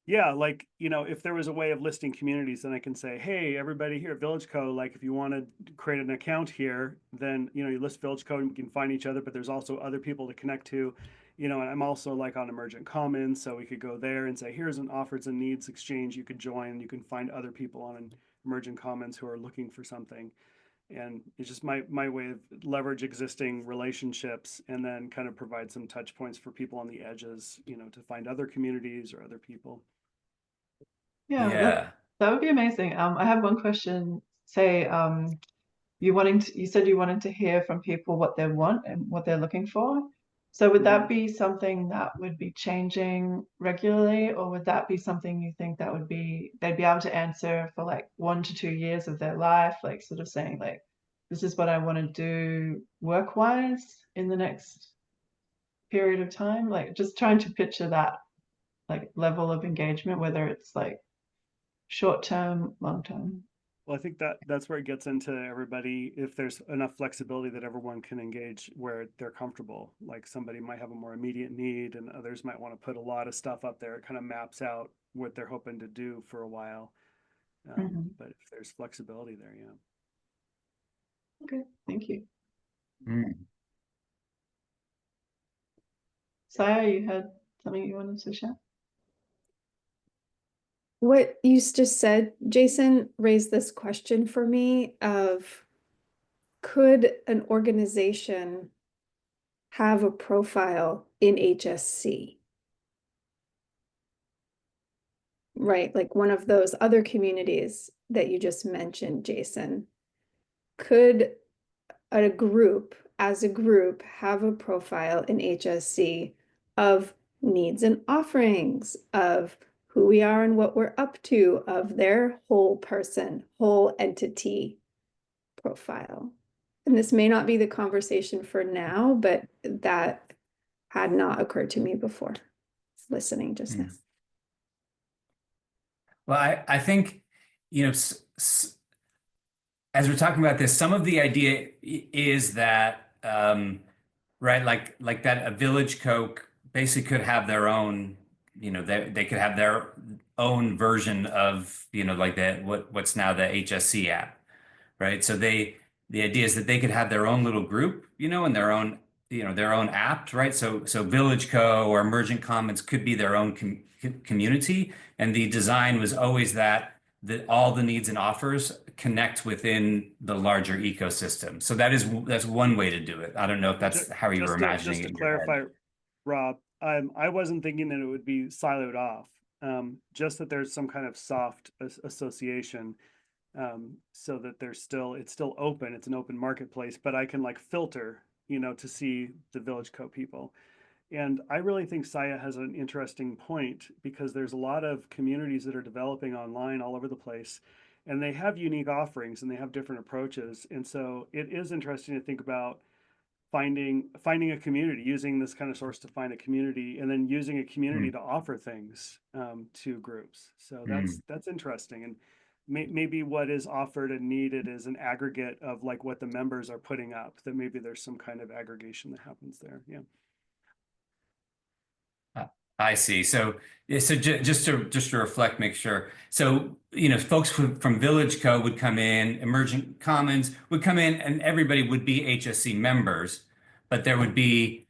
Yeah, like, if there was a way of listing communities, then I can say, hey, everybody here at Village Co, like if you want to create an account here, then, you list Village Co and we can find each other, but there's also other people to connect to, and I'm also like on Emergent Commons, so we could go there and say, here's an offers and needs exchange you could join. You can find other people on Emergent Commons who are looking for something. And it's just my way of leverage existing relationships and then kind of provide some touch points for people on the edges, to find other communities or other people. Yeah, Yeah. that would be amazing. I have one question. Say, you said you wanted to hear from people what they want and what they're looking for. So would that be something that would be changing regularly, or would that be something you think that they'd be able to answer for like 1 to 2 years of their life, like sort of saying like, this is what I want to do work-wise in the next period of time? Like just trying to picture that like level of engagement, whether it's like short term, long term. Well, I think that's where it gets into everybody, if there's enough flexibility that everyone can engage where they're comfortable. Like somebody might have a more immediate need and others might want to put a lot of stuff up there. It kind of maps out what they're hoping to do for a while. But if there's flexibility there, yeah. Okay, thank you. Mm. Saya, you had something you wanted to share? What you just said, Jason, raised this question for me of could an organization have a profile in HSC? Right, like one of those other communities that you just mentioned, Jason. Could a group, as a group, have a profile in HSC of needs and offerings, of who we are and what we're up to, of their whole person, whole entity profile? And this may not be the conversation for now, but that had not occurred to me before listening just now. Well, I think, you know, as we're talking about this, some of the idea is that, right, like that a village Coke basically could have their own, you know, they could have their own version of, you know, like what's now the HSC app, right? So the idea is that they could have their own little group, you know, and their own, you know, their own app, right? So Village Co or Emergent Commons could be their own community, and the design was always that all the needs and offers connect within the larger ecosystem. So that's one way to do it. I don't know if that's how you were imagining it. Just to clarify, Rob, I wasn't thinking that it would be siloed off. Just that there's some kind of soft association, so that it's still open. It's an open marketplace, but I can like filter, you know, to see the Village Co people. And I really think Saya has an interesting point, because there's a lot of communities that are developing online all over the place, and they have unique offerings and they have different approaches. And so it is interesting to think about finding a community, using this kind of source to find a community, and then using a community to offer things to groups. So that's interesting. And maybe what is offered and needed is an aggregate of like what the members are putting up, that maybe there's some kind of aggregation that happens there. Yeah. I see. So just to reflect, make sure. So, you know, folks from Village Co would come in, Emergent Commons would come in, and everybody would be HSC members, but there would be,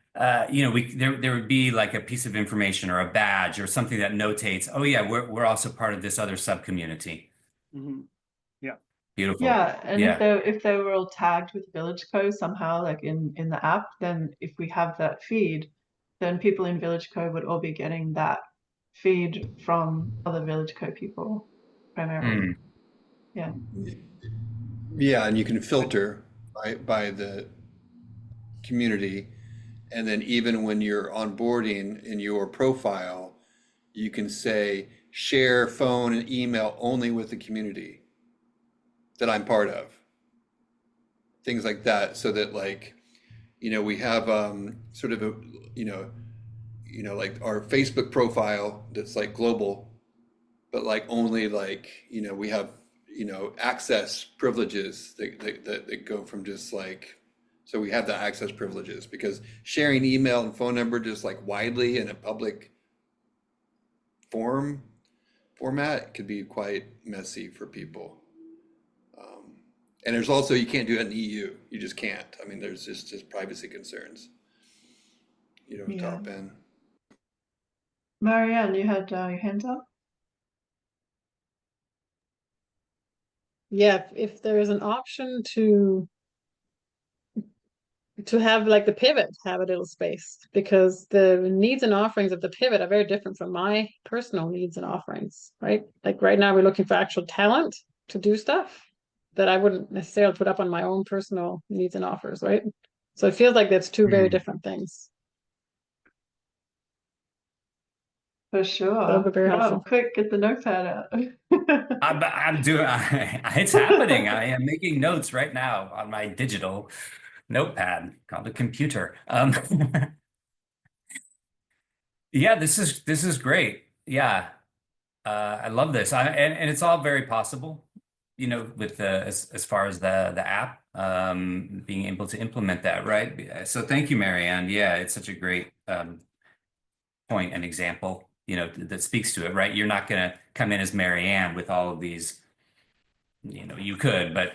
you know, there would be like a piece of information or a badge or something that notates, oh yeah, we're also part of this other sub community. Yeah. Beautiful. Yeah, and Yeah. if they were all tagged with Village Co somehow, like in the app, then if we have that feed, then people in Village Co would all be getting that feed from other Village Co people primarily. Yeah. Yeah, and you can filter by the community. And then even when you're onboarding in your profile, you can say share phone and email only with the community that I'm part of. Things like that, so that like, you know, we have sort of a, you know, like our Facebook profile that's like global, but like only like, you know, we have, you know, access privileges that go from just like, so we have the access privileges, because sharing email and phone number just like widely in a public format could be quite messy for people. And there's also, you can't do it in the EU. You just can't. I mean, there's just privacy concerns. You know, Yeah. top in. Marianne, you had your hands up? Yeah, if there is an option to have like the pivot have a little space, because the needs and offerings of the pivot are very different from my personal needs and offerings, right? Like right now we're looking for actual talent to do stuff that I wouldn't necessarily put up on my own personal needs and offers, right? So it feels like that's two very different things. For sure. That would be very helpful. Quick, get the notepad out. I'm doing, it's happening. I am making notes right now on my digital notepad called a computer. Yeah, this is great. Yeah. I love this. And it's all very possible, you know, with as far as the app, being able to implement that, right? So thank you, Marianne. Yeah, it's such a great point and example, you know, that speaks to it, right? You're not going to come in as Marianne with all of these, you know, you could, but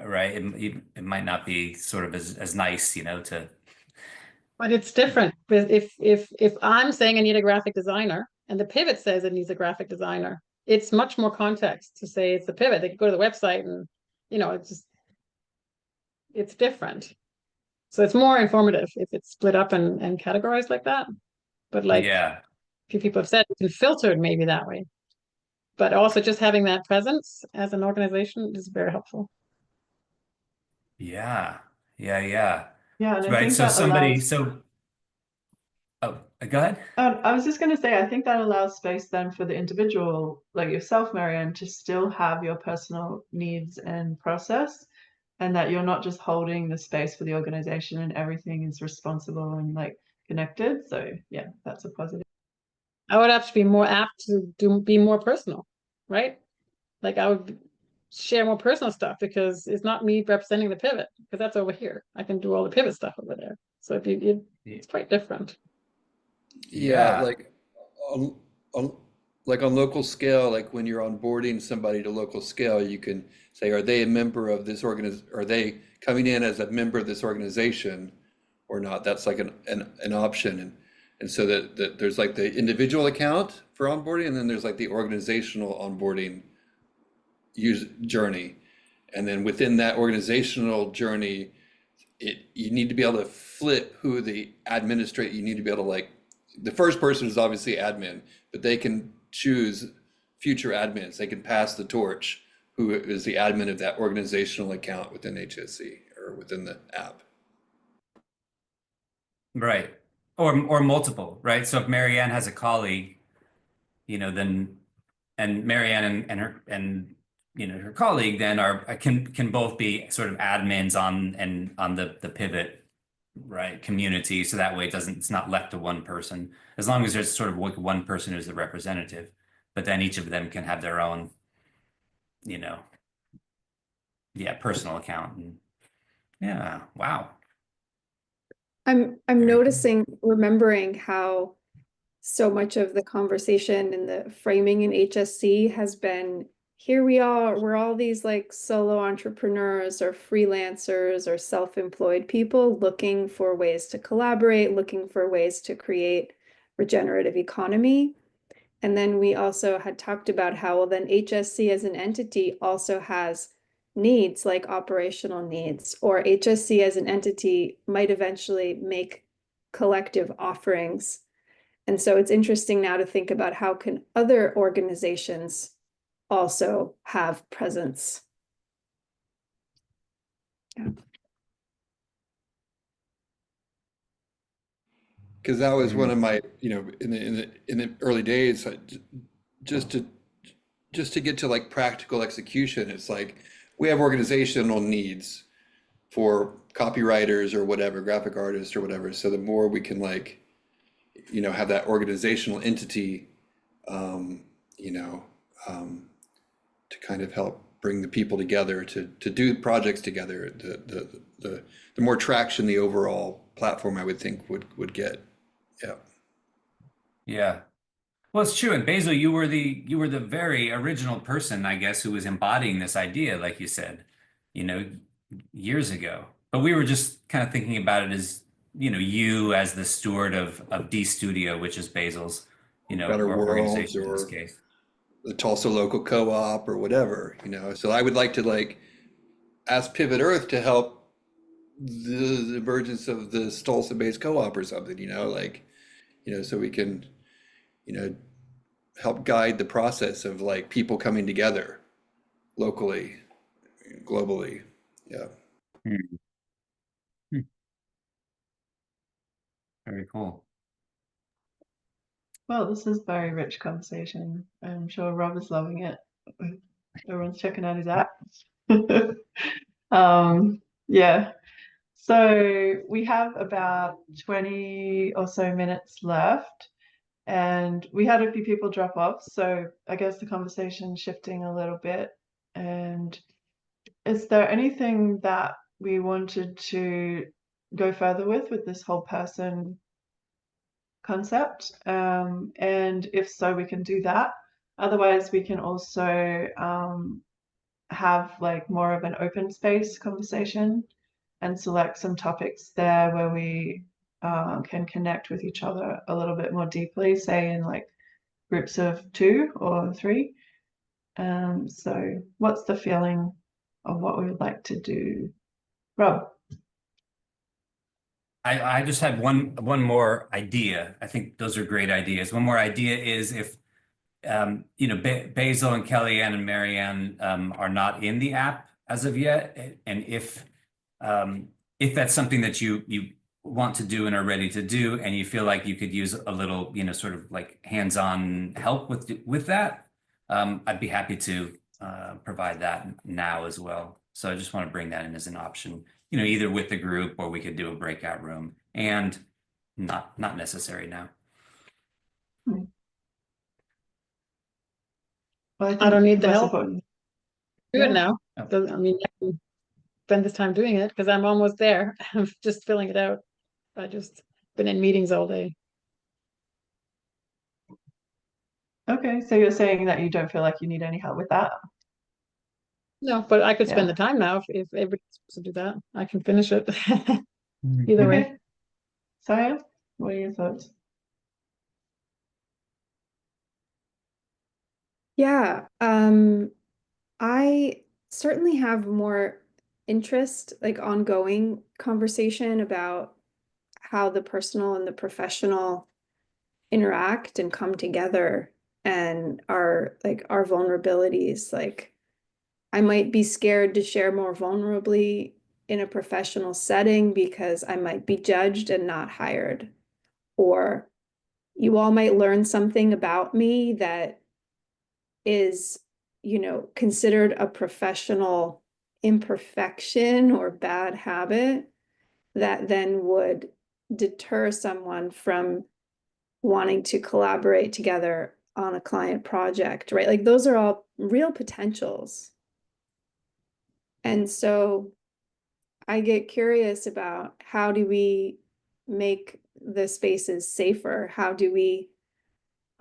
right? It might not be sort of as nice, to. But it's different. But if I'm saying I need a graphic designer and the pivot says it needs a graphic designer, it's much more context to say it's the pivot. They could go to the website and, it's different. So it's more informative if it's split up and categorized like that. But like Yeah. a few people have said, you can filter it maybe that way. But also just having that presence as an organization is very helpful. Yeah. Yeah. Yeah. Yeah, and I Right. think So that allows. oh, go ahead. I was just going to say, I think that allows space then for the individual, like yourself, Marianne, to still have your personal needs and process, and that you're not just holding the space for the organization and everything is responsible and like connected. So yeah, that's a positive. I would have to be more apt to be more personal, right? Like I would share more personal stuff because it's not me representing the pivot, because that's over here. I can do all the pivot stuff over there. So it's quite different. Yeah, Yeah. like on like on local scale, like when you're onboarding somebody to local scale, you can say, are they a member of this are they coming in as a member of this organization or not? That's like an option. And so that there's like the individual account for onboarding, and then there's like the organizational onboarding journey. And then within that organizational journey, you need to be able to flip who the administrate. You need to be able to like, the first person is obviously admin, but they can choose future admins. They can pass the torch who is the admin of that organizational account within HSC or within the app. Right. Or multiple, right? So if Marianne has a colleague, then and Marianne and her colleague then can both be sort of admins on the pivot, right, community. So that way it's not left to one person, as long as there's sort of like one person who's the representative, but then each of them can have their own, personal account. And yeah, wow. I'm Very cool. noticing, remembering how so much of the conversation and the framing in HSC has been, here we are, we're all these like solo entrepreneurs or freelancers or self-employed people looking for ways to collaborate, looking for ways to create regenerative economy. And then we also had talked about how, well, then HSC as an entity also has needs like operational needs, or HSC as an entity might eventually make collective offerings. And so it's interesting now to think about how can other organizations also have presence. Yeah. Because that was one of my, in the early days, just to get to like practical execution, it's like we have organizational needs for copywriters or whatever, graphic artists or whatever. So the more we can like, have that organizational entity, to kind of help bring the people together to do projects together, the more traction the overall platform I would think would get. Yeah. Yeah. Well, it's true. And Basil, you were the very original person, I guess, who was embodying this idea, like you said, years ago. But we were just kind of thinking about it as, you as the steward of D Studio, which is Basil's, Better Worlds organization in this or case. the Tulsa Local Co-op or whatever, So I would like to like ask Pivot Earth to help the emergence of the Tulsa-based co-op or something, so we can, help guide the process of like people coming together locally, globally. Yeah. Hmm. Very cool. Well, this is very rich conversation. I'm sure Rob is loving it. Everyone's checking out his app. Yeah. So we have about 20 or so minutes left, and we had a few people drop off. So I guess the conversation shifting a little bit. And is there anything that we wanted to go further with this whole person concept? And if so, we can do that. Otherwise, we can also have like more of an open space conversation and select some topics there where we can connect with each other a little bit more deeply, say in like groups of 2 or 3. So what's the feeling of what we would like to do? Rob? I just had one more idea. I think those are great ideas. One more idea is if Basil and Kellyanne and Marianne are not in the app as of yet, and if that's something that you want to do and are ready to do, and you feel like you could use a little, sort of like hands-on help with that, I'd be happy to provide that now as well. So I just want to bring that in as an option, either with the group or we could do a breakout room, and not necessary now. Well, I don't need the most help. important- Do Yeah. it now. Oh. So, I mean, I can spend this time doing it because I'm almost there. I'm just filling it out. I just been in meetings all day. Okay, so you're saying that you don't feel like you need any help with that? No, but I could spend Yeah. the time now if everybody's supposed to do that. I can finish it. Either way. Okay. Saya, what are your thoughts? Yeah, I certainly have more interest, like ongoing conversation about how the personal and the professional interact and come together and our vulnerabilities. Like I might be scared to share more vulnerably in a professional setting because I might be judged and not hired. Or you all might learn something about me that is, considered a professional imperfection or bad habit that then would deter someone from wanting to collaborate together on a client project, right? Like those are all real potentials. And so I get curious about how do we make the spaces safer? How do we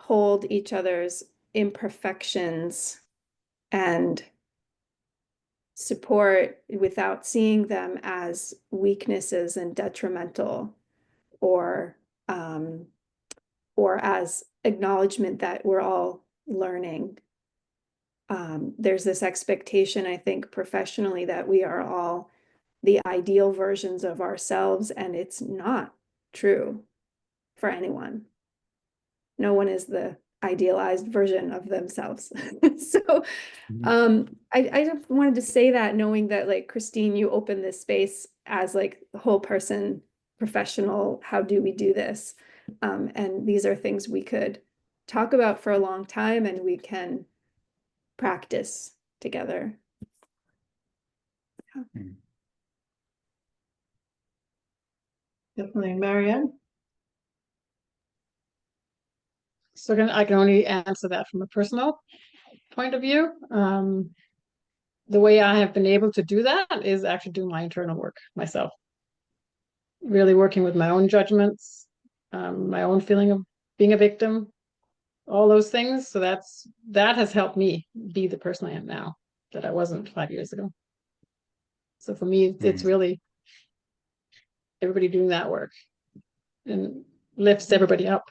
hold each other's imperfections and support without seeing them as weaknesses and detrimental, or as acknowledgement that we're all learning. There's this expectation, I think, professionally, that we are all the ideal versions of ourselves, and it's not true for anyone. No one is the idealized version of themselves. So I just wanted to say that, knowing that, like, Christine, you opened this space as like the whole person, professional, how do we do this? And these are things we could talk about for a long time and we can practice together. Definitely. Marianne? So I can only answer that from a personal point of view. The way I have been able to do that is actually do my internal work myself. Really working with my own judgments, my own feeling of being a victim, all those things. So that has helped me be the person I am now that I wasn't 5 years ago. So for me, it's really everybody doing that work and lifts everybody up.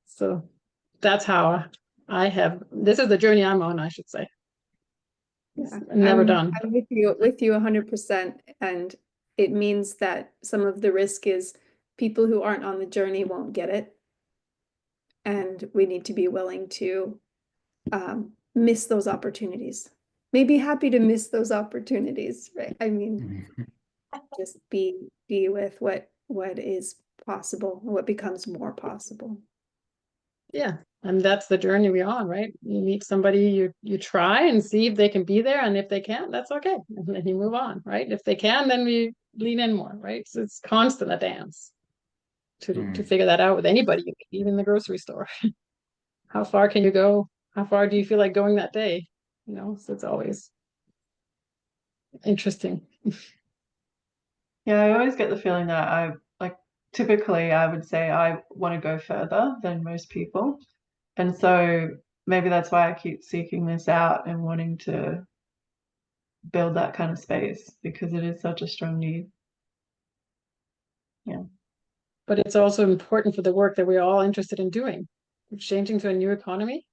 So that's how this is the journey I'm on, I should say. Yeah, Never done. I'm with you 100%. And it means that some of the risk is people who aren't on the journey won't get it. And we need to be willing to miss those opportunities. Maybe happy to miss those opportunities, right? I mean, just be with what is possible, what becomes more possible. Yeah. And that's the journey we're on, right? You meet somebody, you try and see if they can be there. And if they can't, that's okay. And then you move on, right? If they can, then we lean in more, right? So it's constant a dance to figure that out with anybody, even the grocery store. How far can you go? How far do you feel like going that day? So it's always interesting. Yeah, I always get the feeling that typically I would say I want to go further than most people. And so maybe that's why I keep seeking this out and wanting to build that kind of space, because it is such a strong need. Yeah. But it's also important for the work that we're all interested in doing. We're changing to a new economy,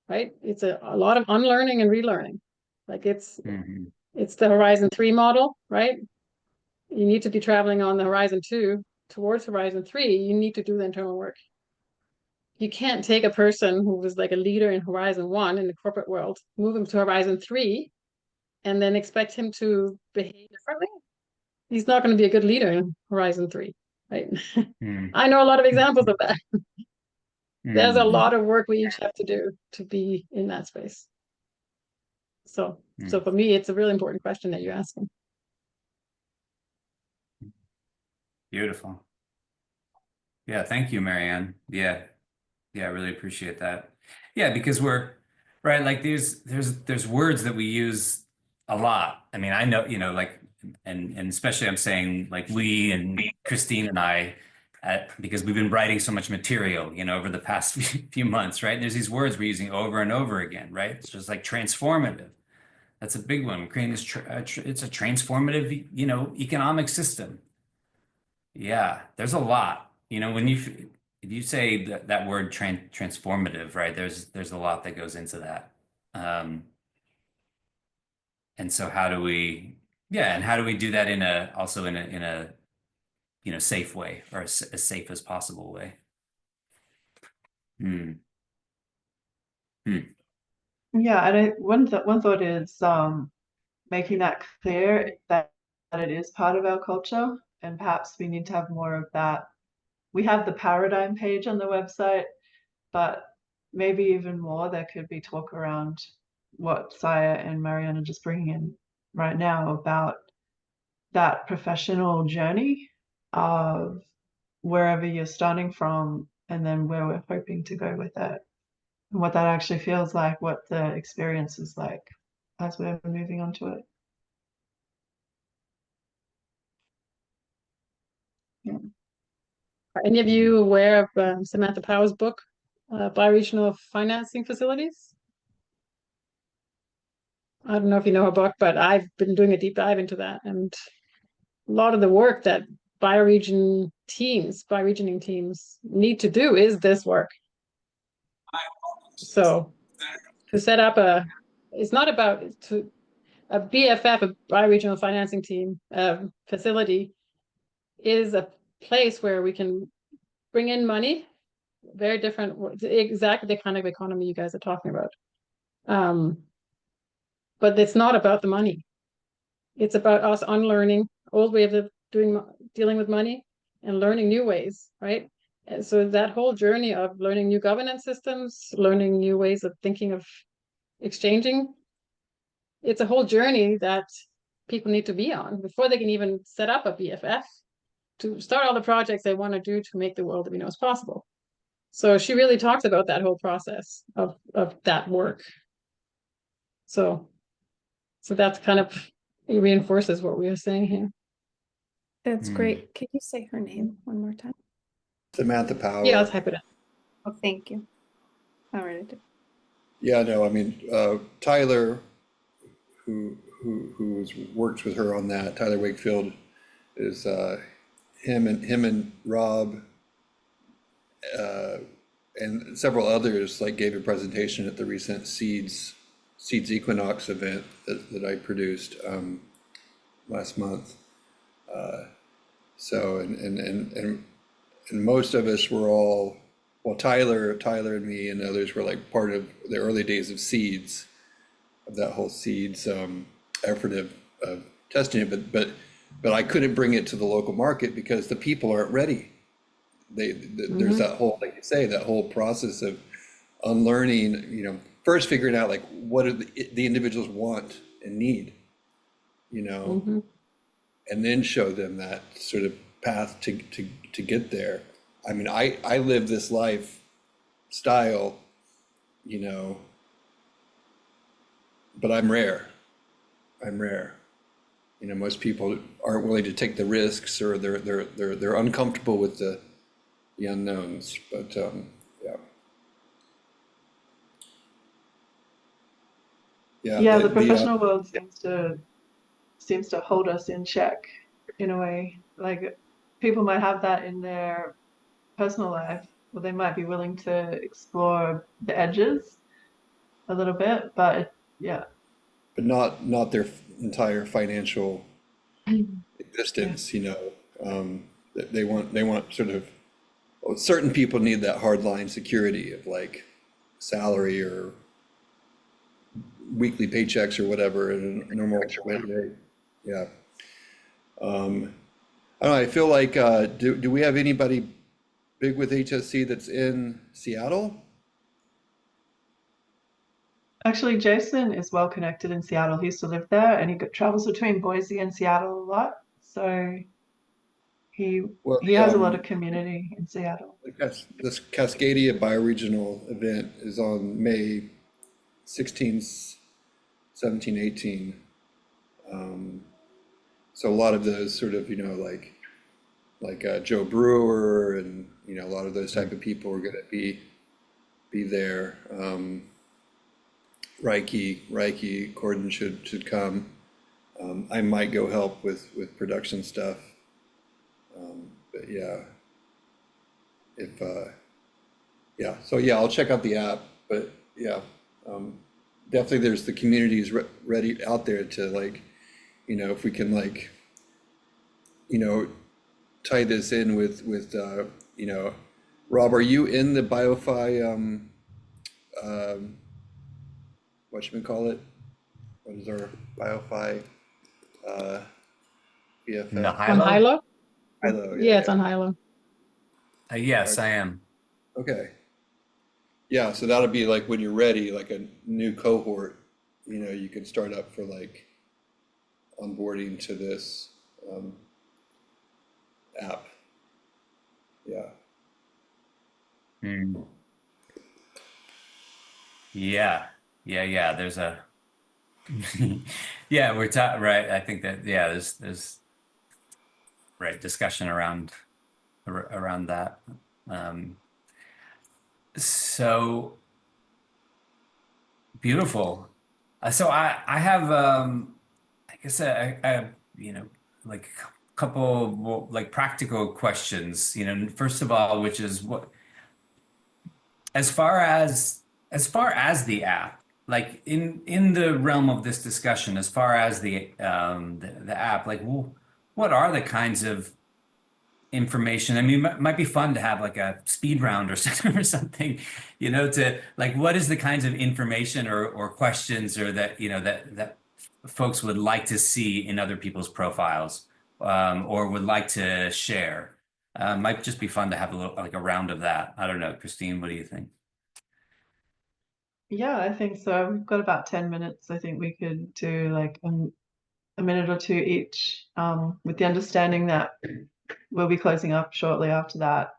right? It's a lot of unlearning and relearning. Like it's the Horizon 3 model, right? You need to be traveling on the Horizon 2 towards Horizon 3. You need to do the internal work. You can't take a person who was like a leader in Horizon 1 in the corporate world, move him to Horizon 3, and then expect him to behave differently. He's not going to be a good leader in Horizon 3, right? I know a lot of examples of that. There's a lot of work we each have to do to be in that space. So for me, it's a really important question that you're asking. Beautiful. Yeah, thank you, Marianne. Yeah, I really appreciate that. Yeah, because we're right, like there's words that we use a lot. I mean, I know, like, and especially I'm saying like we and me, Christine and I, because we've been writing so much material, over the past few months, right? And there's these words we're using over and over again, right? It's just like transformative. That's a big one. We're creating this, it's a transformative, economic system. Yeah, there's a lot. If you say that word transformative, right? There's a lot that goes into that. And so how do we, and how do we do that also in a safe way, or as safe as possible way? Yeah, and one thought is making that clear that it is part of our culture, and perhaps we need to have more of that. We have the paradigm page on the website, but maybe even more, there could be talk around what Saya and Marianne are just bringing in right now about that professional journey of wherever you're starting from, and then where we're hoping to go with it, and what that actually feels like, what the experience is like as we're moving on to it. Yeah. Are any of you aware of Samantha Power's book, Bioregional Financing Facilities? I don't know if you know her book, but I've been doing a deep dive into that, and a lot of the work that bioregioning teams need to do is this work. So to set up it's not about a BFF, a bioregional financing team facility, is a place where we can bring in money, very different, exactly the kind of economy you guys are talking about. But it's not about the money. It's about us unlearning old ways of dealing with money and learning new ways, right? And so that whole journey of learning new governance systems, learning new ways of thinking of exchanging, it's a whole journey that people need to be on before they can even set up a BFF to start all the projects they want to do to make the world that we know is possible. So she really talks about that whole process of that work. So that's kind of, it reinforces what we are saying here. That's great. Can you say her name one more time? Samantha Power. Yeah, I'll type it in. Oh, thank you. All right. Yeah, no, I mean, Tyler, who's worked with her on that, Tyler Wakefield, is him and Rob and several others like gave a presentation at the recent Seeds Equinox event that I produced last month. So and most of us were all, well, Tyler and me and others were like part of the early days of Seeds, of that whole Seeds effort of testing it, but I couldn't bring it to the local market because the people aren't ready. There's that whole, like you say, that whole process of unlearning, first figuring out like what do the individuals want and need, and then show them that sort of path to get there. I mean, I live this lifestyle, but I'm rare. Most people aren't willing to take the risks, or they're uncomfortable with the unknowns. But yeah. Yeah, the the professional world seems to hold us in check in a way. Like people might have that in their personal life, or they might be willing to explore the edges a little bit, but yeah. but not their entire financial Yeah. existence, you know. They want sort of, well, certain people need that hardline security of like salary or weekly paychecks or whatever in a normal way. Yeah. I don't know, I feel like, do we have anybody big with HSC that's in Seattle? Actually, Jason is well connected in Seattle. He used to live there, and he travels between Boise and Seattle a lot. So he Well, he has a lot of community in Seattle. this Cascadia bioregional event is on May 16th, 17, 18. So a lot of those sort of, you know, like Joe Brewer and, you know, a lot of those type of people are going to be there. Reiki, Corden should come. I might go help with production stuff. But yeah, if yeah, so yeah, I'll check out the app. But yeah, definitely there's the communities ready out there to like, you know, if we can like, you know, tie this in with you know, Rob, are you in the BioFi whatchamacallit? What is our BioFi In the BFF? On Hilo? Hilo? Hilo, Yeah, it's on Hilo. Yes, I am. Okay. Yeah, so that'll be like when you're ready, like a new cohort, you know, you can start up for like onboarding to this app. Yeah. Hmm. Yeah. There's a yeah, we're talking right. I think that yeah, there's right discussion around that. Um, so beautiful. So I have I guess I you know like a couple more, like practical questions. You know, first of all, which is what as far as the app, like in the realm of this discussion, as far as the app, like what are the kinds of information? I mean, it might be fun to have like a speed round or something, or something, you know, to like what is the kinds of information or questions or that you know that folks would like to see in other people's profiles or would like to share. Might just be fun to have a little like a round of that. I don't know, Christine, what do you think? Yeah, I think so. We've got about 10 minutes. I think we could do like a minute or two each, with the understanding that we'll be closing up shortly after that.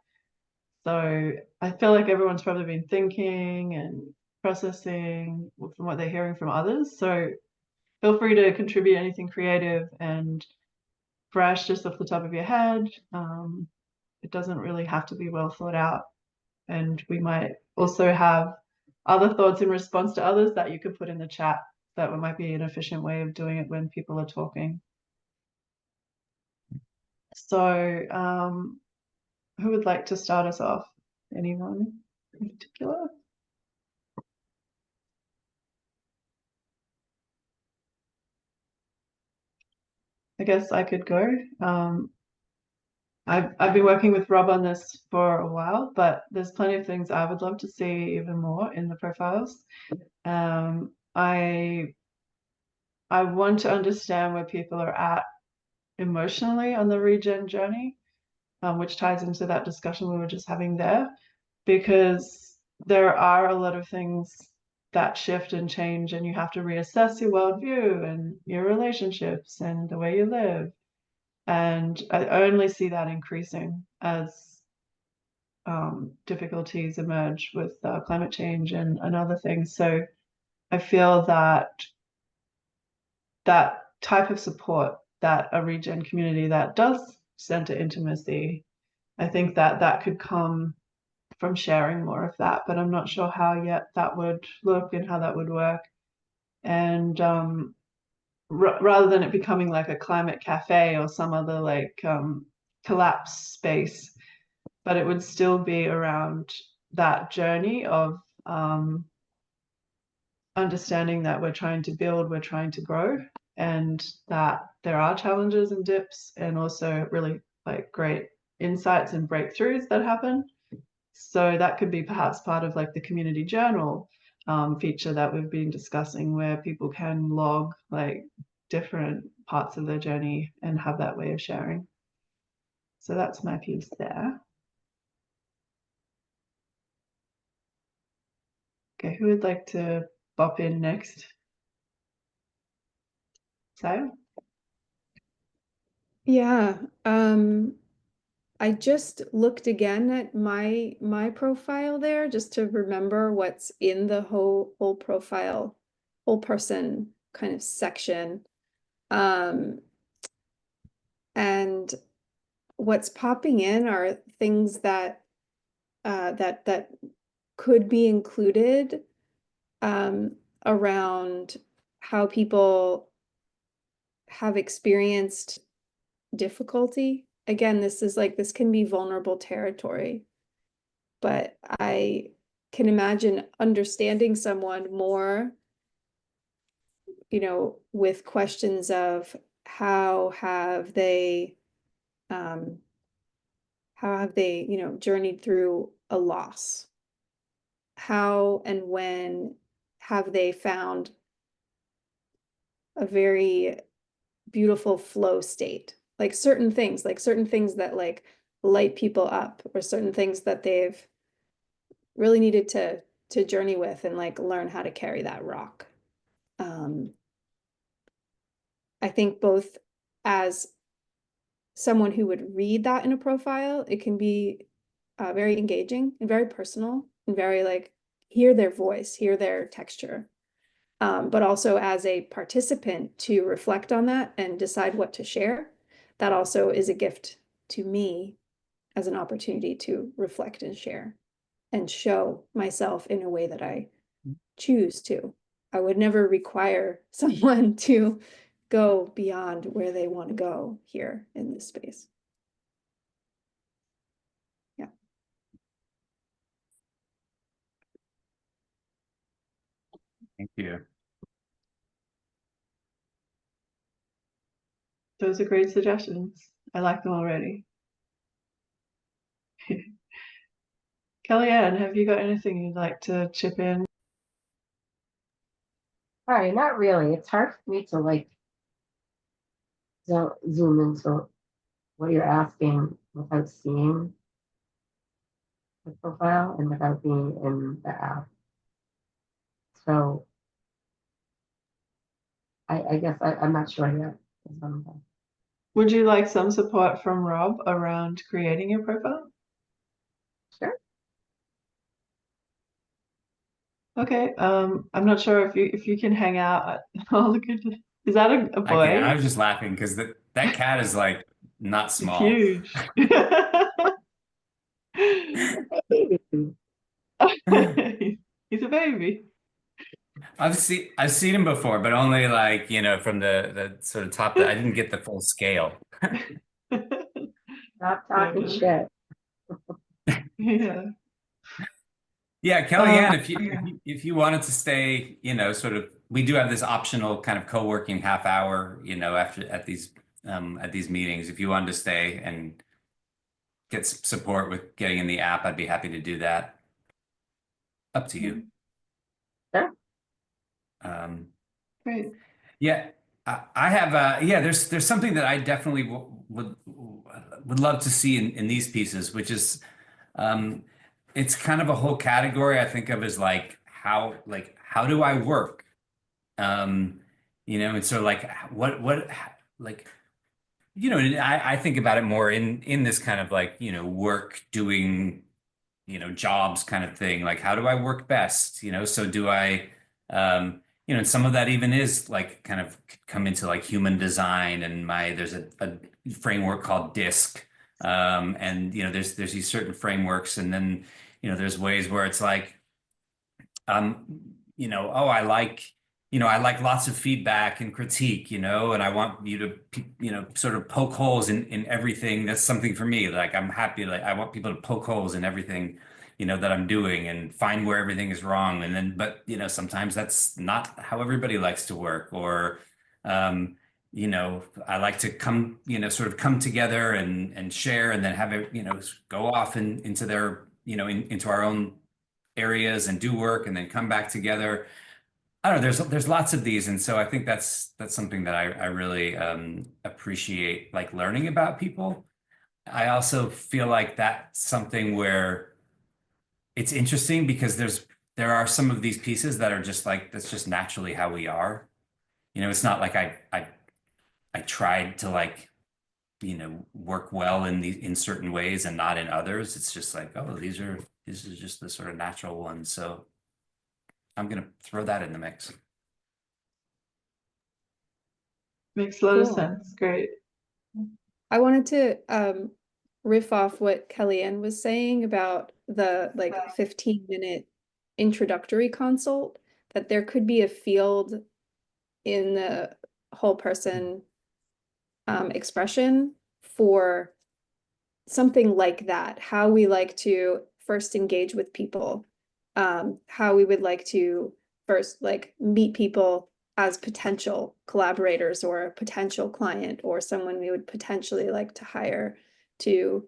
So I feel like everyone's probably been thinking and processing from what they're hearing from others. So feel free to contribute anything creative and fresh just off the top of your head. It doesn't really have to be well thought out. And we might also have other thoughts in response to others that you could put in the chat. That might be an efficient way of doing it when people are talking. So, who would like to start us off? Anyone in particular? I guess I could go. I've been working with Rob on this for a while, but there's plenty of things I would love to see even more in the profiles. I want to understand where people are at emotionally on the regen journey, which ties into that discussion we were just having there, because there are a lot of things that shift and change, and you have to reassess your worldview and your relationships and the way you live. And I only see that increasing as difficulties emerge with climate change and other things. So I feel that that type of support, that a regen community that does center intimacy, I think that could come from sharing more of that, but I'm not sure how yet that would look and how that would work. and rather than it becoming like a climate cafe or some other like collapse space, but it would still be around that journey of understanding that we're trying to build, we're trying to grow, and that there are challenges and dips, and also really like great insights and breakthroughs that happen. So that could be perhaps part of like the community journal feature that we've been discussing, where people can log like different parts of their journey and have that way of sharing. So that's my piece there. Okay, who would like to bop in next? Sayo? Yeah, I just looked again at my profile there just to remember what's in the whole profile, whole person kind of section. And what's popping in are things that that could be included around how people have experienced difficulty. Again, this can be vulnerable territory, but I can imagine understanding someone more, you know, with questions of how have they, you know, journeyed through a loss? How and when have they found a very beautiful flow state? Like certain things that like light people up, or certain things that they've really needed to journey with and like learn how to carry that rock. I think both as someone who would read that in a profile, it can be very engaging and very personal and very like hear their voice, hear their texture. But also as a participant to reflect on that and decide what to share, that also is a gift to me as an opportunity to reflect and share and show myself in a way that I choose to. I would never require someone to go beyond where they want to go here in this space. Yeah. Thank you. Those are great suggestions. I like them already. Kellyanne, have you got anything you'd like to chip in? Sorry, not really. It's hard for me to like zoom into what you're asking without seeing the profile and without being in the app. So I guess I'm not sure yet. Would you like some support from Rob around creating your profile? Sure. Okay, I'm not sure if you can hang out. Oh, look at is that a I can't. I boy? was just laughing because that cat is like not small. Huge. He's a baby. I've seen him before, but only like, you know, from the sort of top. I didn't get the full scale. Stop talking shit. Yeah. Yeah, Kellyanne, if you wanted to stay, you know, sort of, we do have this optional kind of co-working half hour, you know, after at these meetings. If you wanted to stay and get support with getting in the app, I'd be happy to do that. Up to you. Sure. Great. Yeah, I have. Yeah, there's something that I definitely would love to see in these pieces, which is, it's kind of a whole category I think of as like how do I work, you know, and so like what like, you know, I think about it more in this kind of like, you know, work doing, you know, jobs kind of thing. Like, how do I work best? You know, so do I, you know, and some of that even is like kind of come into like human design, and there's a framework called DISC. And you know, there's these certain frameworks, and then, you know, there's ways where it's like, you know, oh, I like, I like lots of feedback and critique, and I want you to, sort of poke holes in everything. That's something for me. Like I'm happy, like I want people to poke holes in everything, that I'm doing and find where everything is wrong. And then, but, sometimes that's not how everybody likes to work or, I like to come, sort of come together and share and then have it, go off into their, into our own areas and do work and then come back together. I don't know. There's lots of these, and so I think that's something that I really appreciate, like learning about people. I also feel like that's something where it's interesting because there are some of these pieces that are just like that's just naturally how we are. It's not like I tried to like work well in certain ways and not in others. It's just like, oh, these are just the sort of natural ones. So I'm gonna throw that in the mix. Makes a lot of Cool. sense. Great. I wanted to riff off what Kellyanne was saying about the like 15-minute introductory consult, that there could be a field in the whole person expression for something like that, how we like to first engage with people, how we would like to first like meet people as potential collaborators or a potential client or someone we would potentially like to hire to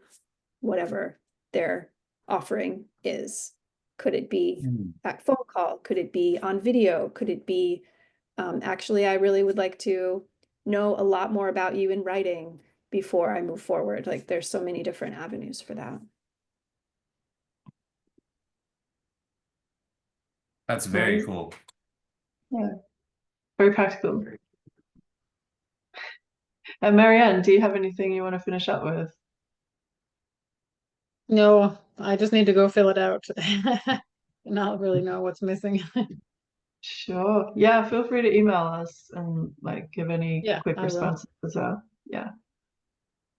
whatever their offering is. Could it be that phone call? Could it be on video? Could it be, actually, I really would like to know a lot more about you in writing before I move forward. Like there's so many different avenues for that. That's very cool. Yeah, very practical. And Marianne, do you have anything you want to finish up with? No, I just need to go fill it out. Not really know what's missing. Sure. Yeah, feel free to email us and like give any Yeah, quick I will. responses as well. Yeah.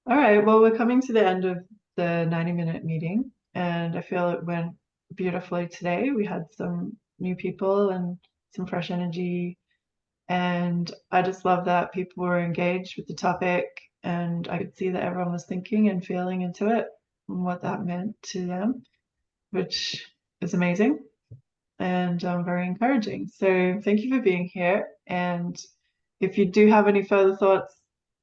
All right. Well, we're coming to the end of the 90-minute meeting, and I feel it went beautifully today. We had some new people and some fresh energy, and I just love that people were engaged with the topic, and I could see that everyone was thinking and feeling into it and what that meant to them, which is amazing and very encouraging. So thank you for being here. And if you do have any further thoughts,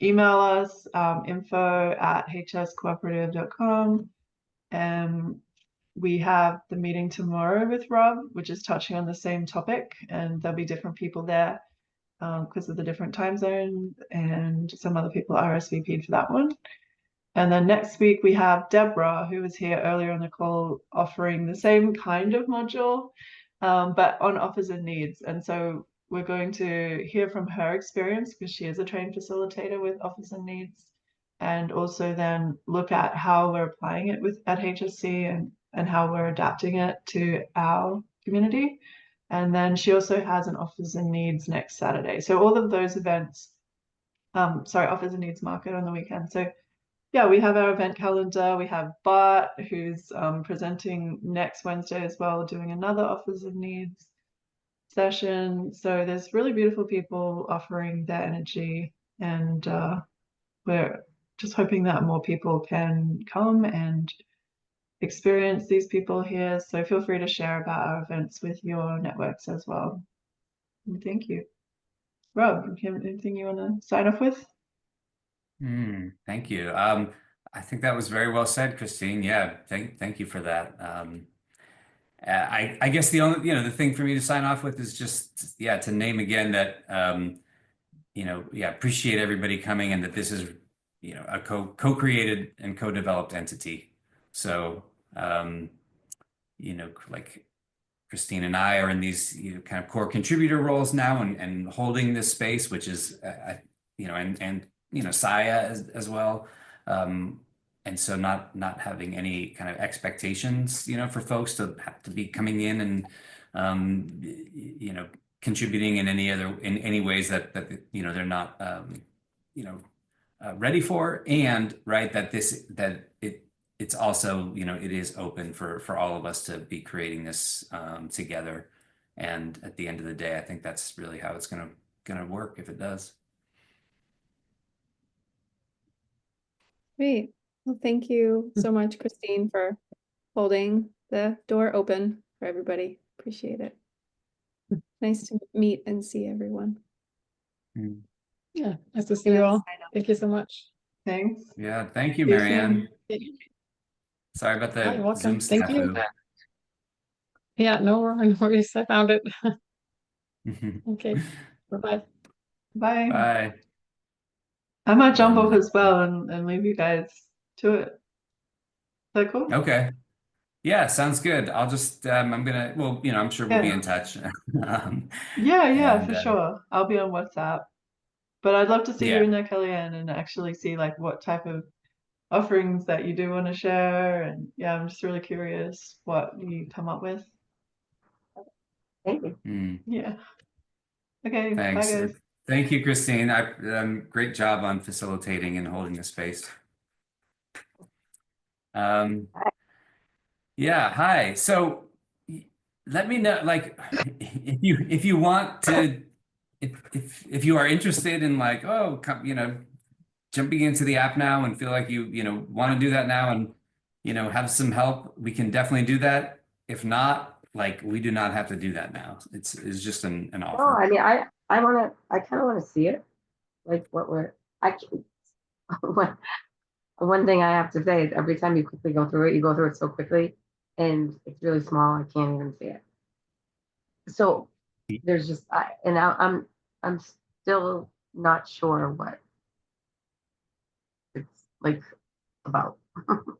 email us info@hscooperative.com. And we have the meeting tomorrow with Rob, which is touching on the same topic, and there'll be different people there because of the different time zone, and some other people RSVP'd for that one. And then next week we have Deborah, who was here earlier on the call, offering the same kind of module, but on offers and needs. And so we're going to hear from her experience because she is a trained facilitator with offers and needs, and also then look at how we're applying it at HSC and how we're adapting it to our community. And then she also has an offers and needs next Saturday. So all of those events, offers and needs market on the weekend. So yeah, we have our event calendar. We have Bart, who's presenting next Wednesday as well, doing another offers and needs session. So there's really beautiful people offering their energy, and we're just hoping that more people can come and experience these people here. So feel free to share about our events with your networks as well. And thank you. Rob, do you have anything you want to sign off with? Thank you. I think that was very well said, Christine. Yeah, thank you for that. I guess the only, the thing for me to sign off with is just, yeah, to name again that, appreciate everybody coming and that this is, a co-created and co-developed entity. So, like Christine and I are in these kind of core contributor roles now and holding this space, which is, and Saya as well. And so not having any kind of expectations, for folks to have to be coming in and, contributing in any ways that they're not, ready for, and right, it's also, it is open for all of us to be creating this together. And at the end of the day, I think that's really how it's gonna work if it does. Great. Well, thank you so much, Christine, for holding the door open for everybody. Appreciate it. Nice to meet and see everyone. Yeah, nice to see you all. Thank you so much. Thanks. Yeah, thank you, See you Marianne. soon. Sorry about You're the welcome. Zoom Thank you. snafu. Yeah, no worries. I found it. Okay. Bye-bye. Bye. Bye. I might jump And off as well and leave you guys to it. Is that cool? okay. Yeah, sounds good. I'll just I'm gonna, well, you know, I'm sure we'll be Yeah. in touch. Yeah, for and sure. I'll be on WhatsApp. But I'd love to see you yeah. in there, Kellyanne, and actually see like what type of offerings that you do want to share. And yeah, I'm just really curious what you come up with. Thank you. Yeah. Okay, bye Thanks. guys. Thank you, Christine. Great job on facilitating and holding the space. Yeah, hi. So let me know, like, if you want to, if you are interested in like, oh, you know, jumping into the app now and feel like you know, want to do that now and, you know, have some help, we can definitely do that. If not, like, we do not have to do that now. It's just an No, offer. I mean, I kind of want to see it, like what we're, one thing I have to say is every time you quickly go through it, you go through it so quickly and it's really small. I can't even see it. So there's just, I'm still not sure what it's like about. You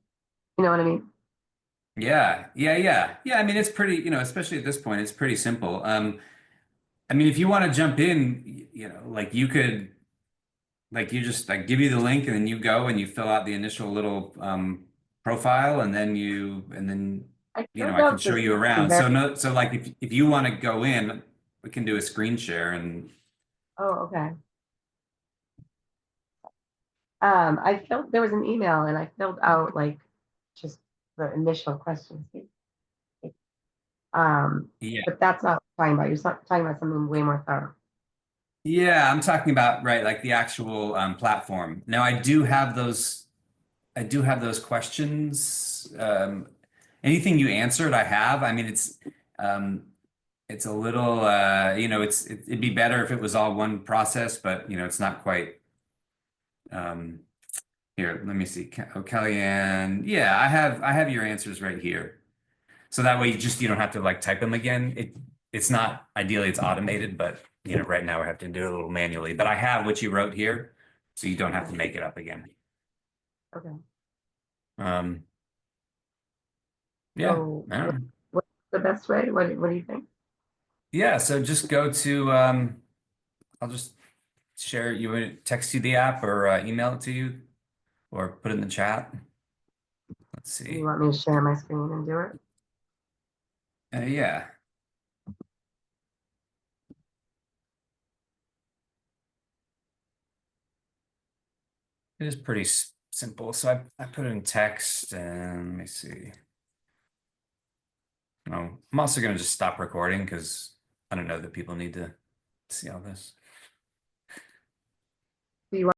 know what I mean? Yeah. I mean, it's pretty, you know, especially at this point, it's pretty simple. I mean, if you want to jump in, you know, like you could, like you just like give you the link and then you go and you fill out the initial little profile and then you you know, I can show you around. So no, so like if you want to go in, we can do a screen share and Oh, okay. There was an email and I filled out like just the initial questions. yeah. But that's not what I'm talking about. You're talking about something way more thorough. Yeah, I'm talking about, right, like the actual platform. Now I do have those questions. Anything you answered, I have. I mean, it's a little you know, it'd be better if it was all one process, but you know, it's not quite. Here, let me see. Oh, Kellyanne. Yeah, I have your answers right here. So that way you don't have to like type them again. It's not ideally it's automated, but you know, right now we have to do it a little manually. But I have what you wrote here, so you don't have to make it up again. Okay. Yeah. So what's the best way? What do you think? Yeah, so just go to I'll just share, you want to text you the app or email it to you or put it in the chat. Let's see. You want me to share my screen and do it? Yeah. It is pretty simple. So I put it in text and let me see. Oh, I'm also going to just stop recording because I don't know that people need to see all this.